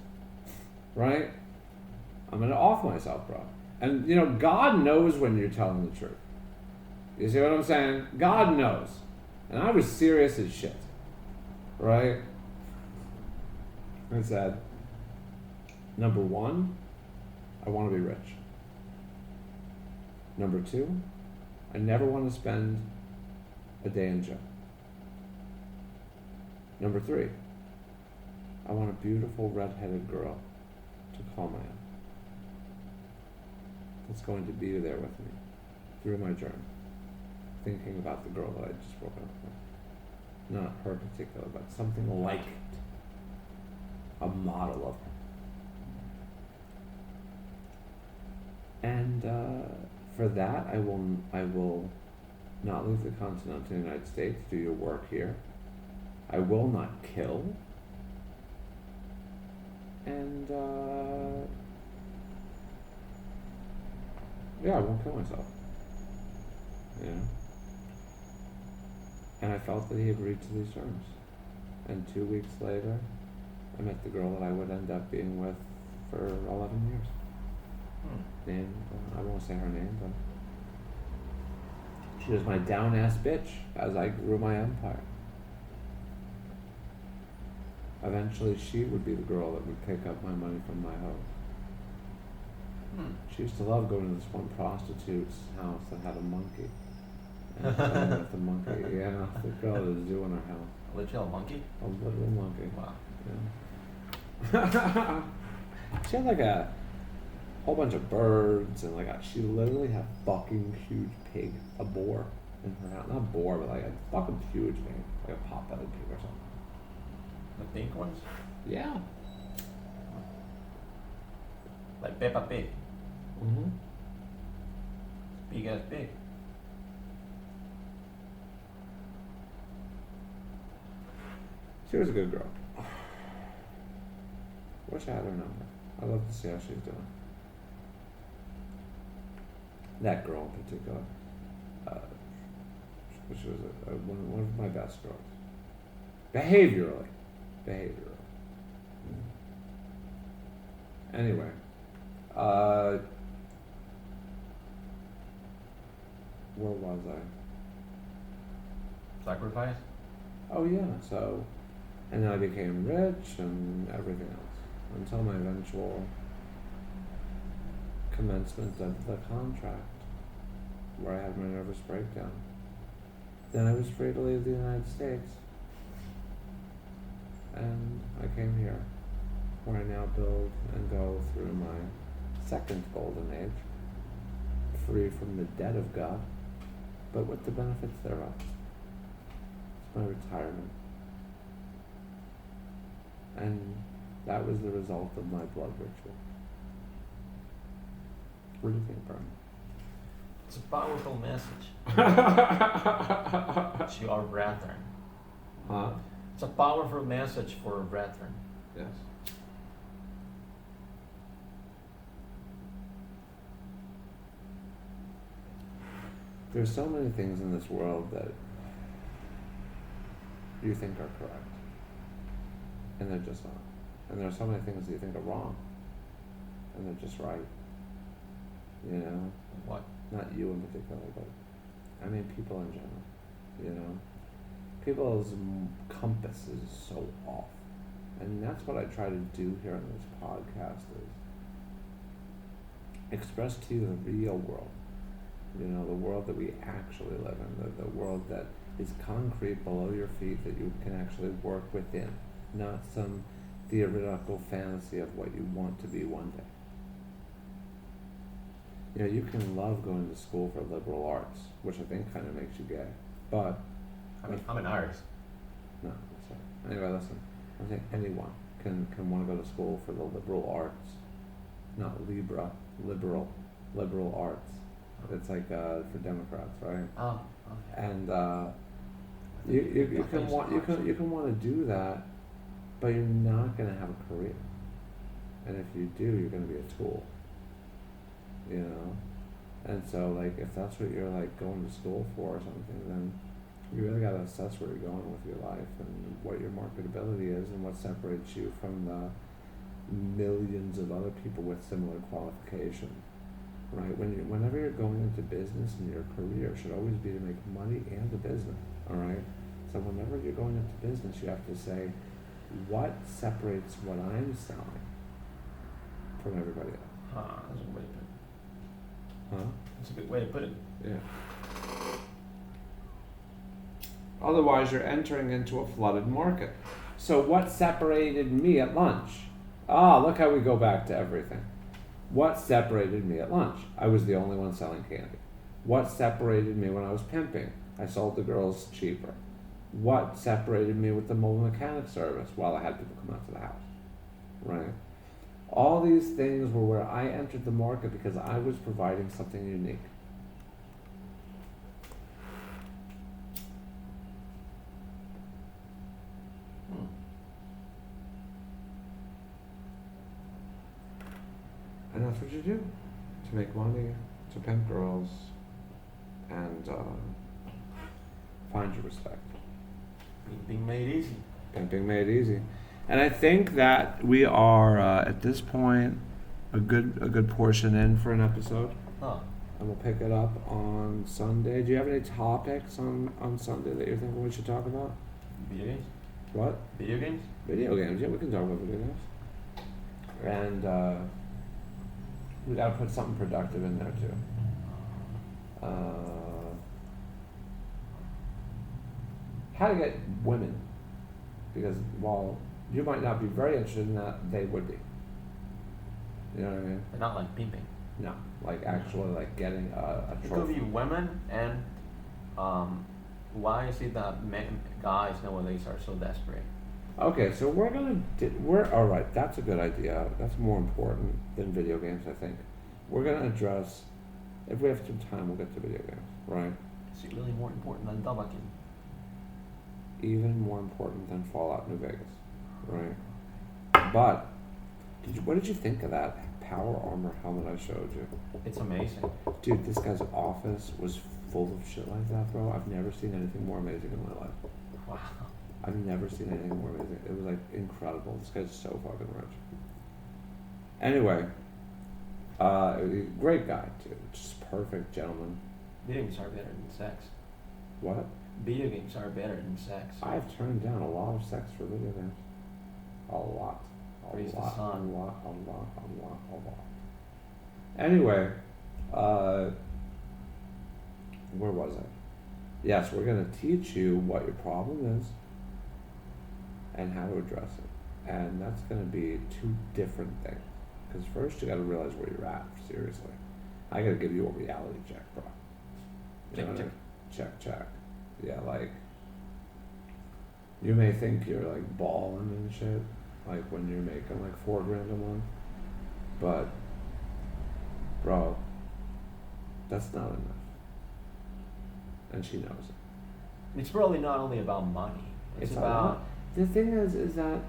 right? I'm gonna off myself, bro. And you know, God knows when you're telling the truth. You see what I'm saying? God knows. And I was serious as shit, right? I said, number one, I want to be rich. Number two, I never want to spend a day in jail. Number three, I want a beautiful red-headed girl to call my own. That's going to be there with me through my journey, thinking about the girl that I just broke up with. Not her particular, but something like it. A model of her. And for that, I will not leave the continental United States, do your work here. I will not kill. And yeah, I won't kill myself. You know? And I felt that he agreed to these terms. And 2 weeks later, I met the girl that I would end up being with for 11 years. And I won't say her name, but she was my down-ass bitch as I grew my empire. Eventually, she would be the girl that would pick up my money from my hoe. She used to love going to this one prostitute's house that had a monkey. And playing with the monkey. Yeah, the girl that was doing her house. A literal monkey? A literal monkey. Wow. Yeah. She had like a whole bunch of birds and like she literally had a fucking huge pig, a boar in her house. Not boar, but like a fucking huge thing, like a pot-bellied pig or something. The pink ones? Yeah. Like Peppa Pig. Mm-hmm. Big ass pig. She was a good girl. Wish I had her number. I'd love to see how she's doing. That girl in particular, which was one of my best girls. Behaviorally. Anyway, where was I? Sacrifice? Oh yeah, so, and then I became rich and everything else until my eventual commencement of the contract, where I had my nervous breakdown. Then I was free to leave the United States, and I came here, where I now build and go through my second golden age, free from the debt of God, but with the benefits thereof. It's my retirement. And that was the result of my blood ritual. What do you think, Brian? It's a powerful message to our brethren. Huh? It's a powerful message for our brethren. Yes. There's so many things in this world that you think are correct, and they're just not. And there are so many things that you think are wrong, and they're just right. You know? What? Not you in particular, but I mean people in general. You know? People's compass is so off. And that's what I try to do here on this podcast is express to you the real world. You know, the world that we actually live in, the world that is concrete below your feet that you can actually work within, not some theoretical fantasy of what you want to be one day. You know, you can love going to school for liberal arts, which I think kind of makes you gay, but... I'm an artist. No, sorry. Anyway, listen, I think anyone can want to go to school for the liberal arts, not liberal arts. It's like for Democrats, right? Oh, okay. And you can want to do that, but you're not going to have a career. And if you do, you're going to be a tool. You know, and so like if that's what you're like going to school for or something, then you really got to assess where you're going with your life and what your marketability is and what separates you from the millions of other people with similar qualifications. Right? Whenever you're going into business and your career should always be to make money and a business. All right. So whenever you're going into business, you have to say, what separates what I'm selling from everybody else? That's a way to put it. Huh? That's a good way to put it. Yeah. Otherwise, you're entering into a flooded market. So what separated me at lunch? Look how we go back to everything. What separated me at lunch? I was the only one selling candy. What separated me when I was pimping? I sold the girls cheaper. What separated me with the mobile mechanic service? Well, I had people come out to the house. Right? All these things were where I entered the market because I was providing something unique. And that's what you do to make money, to pimp girls, and find your respect. Being made easy. Pimping made easy. And I think that we are at this point a good portion in for an episode. Huh. And we'll pick it up on Sunday. Do you have any topics on Sunday that you're thinking we should talk about? Video games? What? Video games? Video games. Yeah, we can talk about video games. And we gotta put something productive in there too. How to get women, because while you might not be very interested in that, they would be. You know what I mean? They're not like pimping. No, like actually like getting a It could trophy. be women and why is it that guys nowadays are so desperate? Okay, so we're all right. That's a good idea. That's more important than video games, I think. We're gonna address. If we have some time, we'll get to video games, right? Is it really more important than Davakin? Even more important than Fallout New Vegas, right? But what did you think of that power armor helmet I showed you? It's amazing. Dude, this guy's office was full of shit like that, bro. I've never seen anything more amazing in my life. Wow. I've never seen anything more amazing. It was like incredible. This guy's so fucking rich. Anyway, great guy too. Just perfect gentleman. Video games are better than sex. What? Video games are better than sex. I've turned down a lot of sex for video games. A lot. A Praise the lot. sun. A lot. Anyway, where was I? Yes, we're gonna teach you what your problem is and how to address it. And that's gonna be two different things. Because first you gotta realize where you're at, seriously. I gotta give you a reality check, bro. You know what I mean? Check. Yeah, like, you may think you're like balling and shit, like when you're making like $4 grand a month, but bro, that's not enough. And she knows it. It's probably not only about money. It's a about lot. The thing is that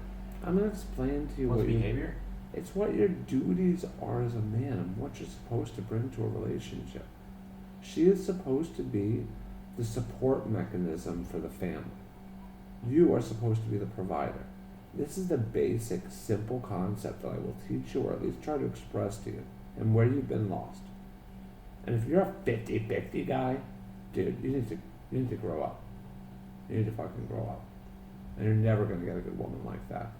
I'm gonna explain to you one's what you, behavior. it's what your duties are as a man and what you're supposed to bring to a relationship. She is supposed to be the support mechanism for the family. You are supposed to be the provider. This is the basic, simple concept that I will teach you, or at least try to express to you, and where you've been lost. And if you're a 50-50 guy, dude, you need to grow up. You need to fucking grow up. And you're never gonna get a good woman like that.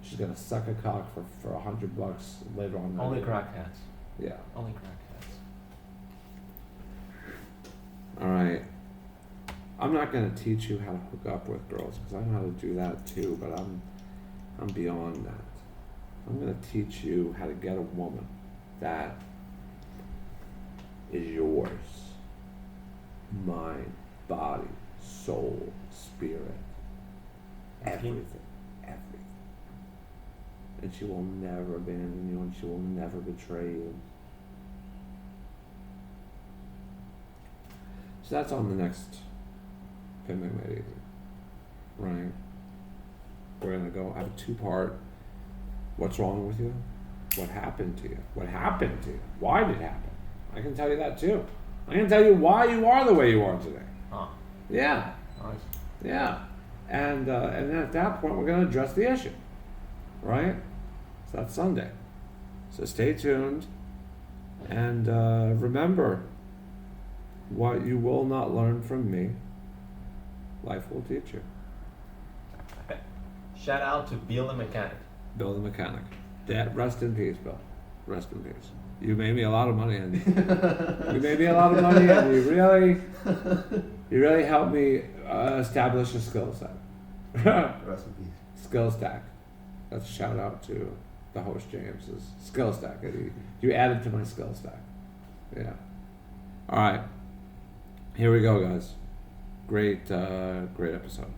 She's gonna suck a cock for $100 later on. that Only day. crackheads. Yeah. Only crackheads. All right. I'm not gonna teach you how to hook up with girls because I know how to do that too, but I'm beyond that. I'm gonna teach you how to get a woman that is yours. Mind, body, soul, spirit, everything. And she will never abandon you, and she will never betray you. So that's on the next Pimping Made Easy, right? We're gonna go have a 2-part. What's wrong with you? What happened to you? What happened to you? Why did it happen? I can tell you that too. I can tell you why you are the way you are today. Huh. Yeah, Nice. yeah. And then at that point, we're gonna address the issue, right? So that's Sunday. So stay tuned, and remember, what you will not learn from me, life will teach you. Shout out to Bill the mechanic. Bill the mechanic. Dad, rest in peace, Bill. Rest in peace. You made me a lot of money, and you made me a lot of money, and you really helped me establish a skill set. Rest in peace. Skill stack. That's a shout out to the host James's skill stack. You added to my skill stack. Yeah. All right. Here we go, guys. Great episode.